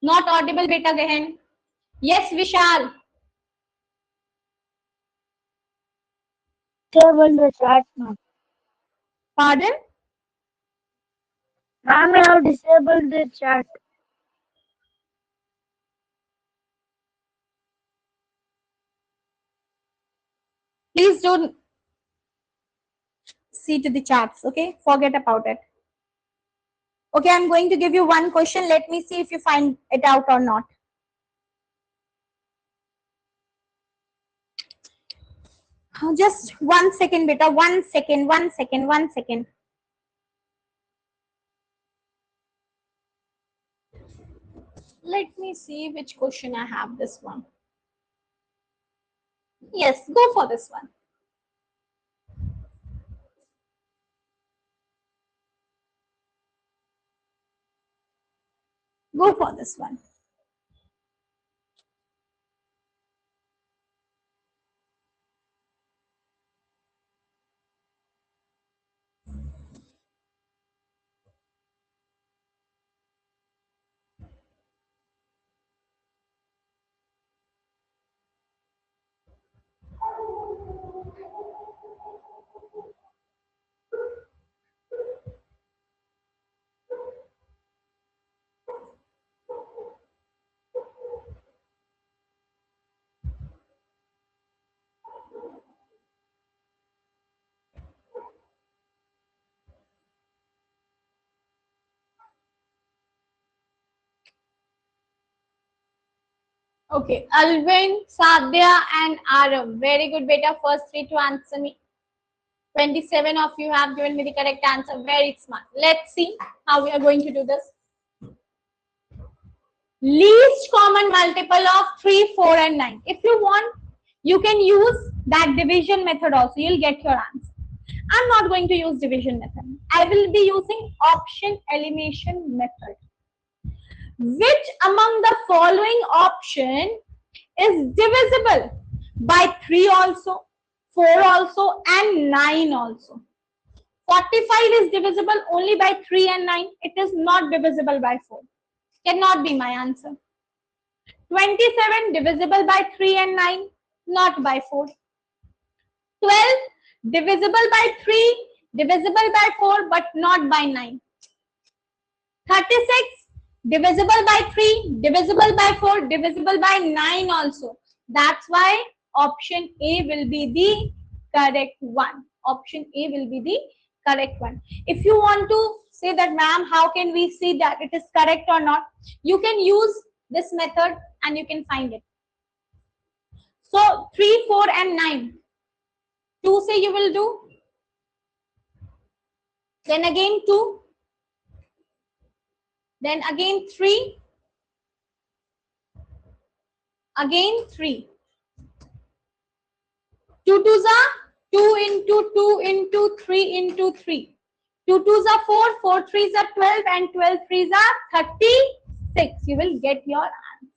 Not audible, beta Gahan. Yes, Vishal. Disable the chat now. Pardon? Ma'am, I have disabled the chat. Please don't see to the chats, okay? Forget about it. Okay, I'm going to give you one question. Let me see if you find it out or not. Just 1 second, beta. 1 second, 1 second, 1 second. Let me see which question I have. This one. Yes, go for this one. Go for this one. Okay, Alvin, Sadhya, and Aram. Very good, beta. First three to answer me. 27 of you have given me the correct answer. Very smart. Let's see how we are going to do this. Least common multiple of 3, 4, and 9. If you want, you can use that division method also. You'll get your answer. I'm not going to use division method. I will be using option elimination method. Which among the following option is divisible by 3 also, 4 also, and 9 also? 45 is divisible only by 3 and 9. It is not divisible by 4. Cannot be my answer. 27 divisible by 3 and 9, not by 4. 12 divisible by 3, divisible by 4, but not by 9. 36 divisible by 3, divisible by 4, divisible by 9 also. That's why option A will be the correct one. Option A will be the correct one. If you want to say that, ma'am, how can we see that it is correct or not? You can use this method and you can find it. So 3, 4, and 9. 2 say you will do. Then again 2. Then again 3. Again 3. 2 twos are 2 into 2 into 3 into 3. 2 twos are 4, 4 threes are 12, and 12 threes are 36. You will get your answer.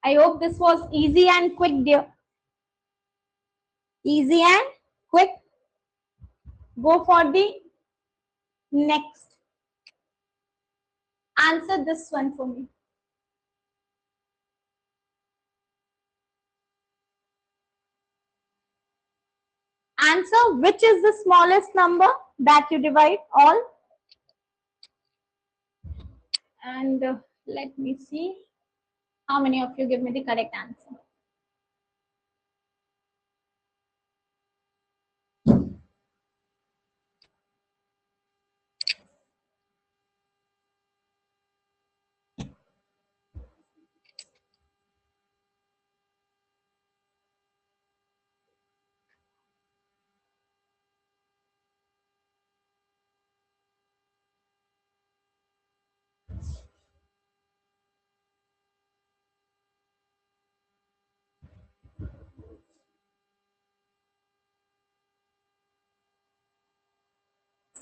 I hope this was easy and quick, dear. Easy and quick. Go for the next. Answer this one for me. Answer which is the smallest number that you divide all. And let me see how many of you give me the correct answer.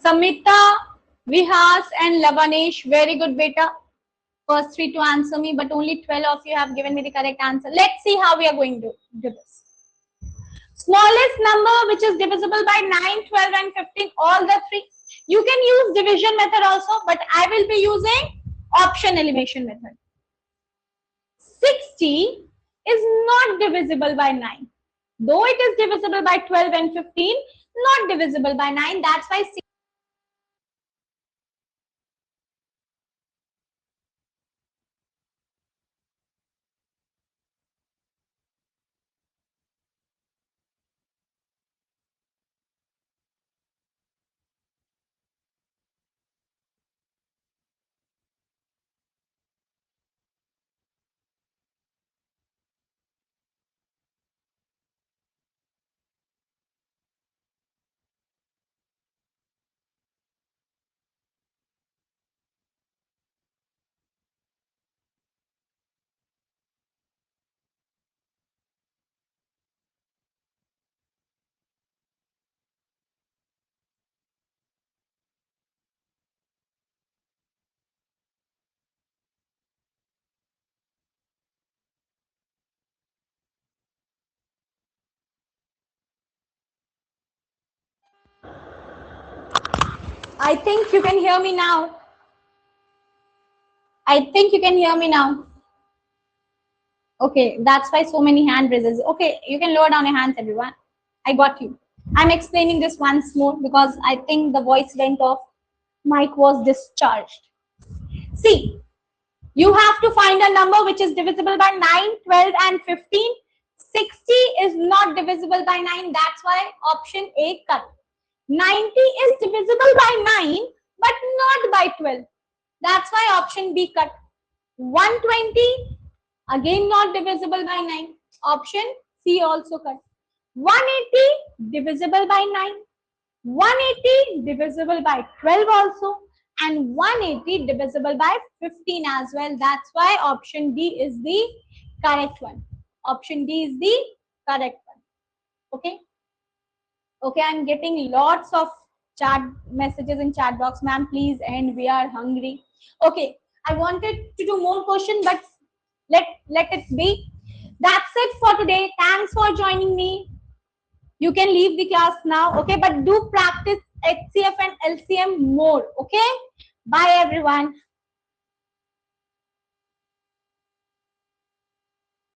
Samita, Vihas, and Lavanesh, very good, beta. First three to answer me, but only 12 of you have given me the correct answer. Let's see how we are going to do this. Smallest number which is divisible by 9, 12, and 15, all the three. You can use division method also, but I will be using option elimination method. 60 is not divisible by 9. Though it is divisible by 12 and 15, not divisible by 9. That's why I think you can hear me now. I think you can hear me now. Okay, that's why so many hand raises. Okay, you can lower down your hands, everyone. I got you. I'm explaining this once more because I think the voice went off. Mic was discharged. See, you have to find a number which is divisible by 9, 12, and 15. 60 is not divisible by 9. That's why option A cut. 90 is divisible by 9, but not by 12. That's why option B cut. 120, again not divisible by 9. Option C also cut. 180 divisible by 9. 180 divisible by 12 also. And 180 divisible by 15 as well. That's why option D is the correct one. Option D is the correct one. Okay. Okay, I'm getting lots of chat messages in chat box. Ma'am, please end. We are hungry. Okay, I wanted to do more question, but let it be. That's it for today. Thanks for joining me. You can leave the class now. Okay, but do practice HCF and LCM more. Okay. Bye, everyone.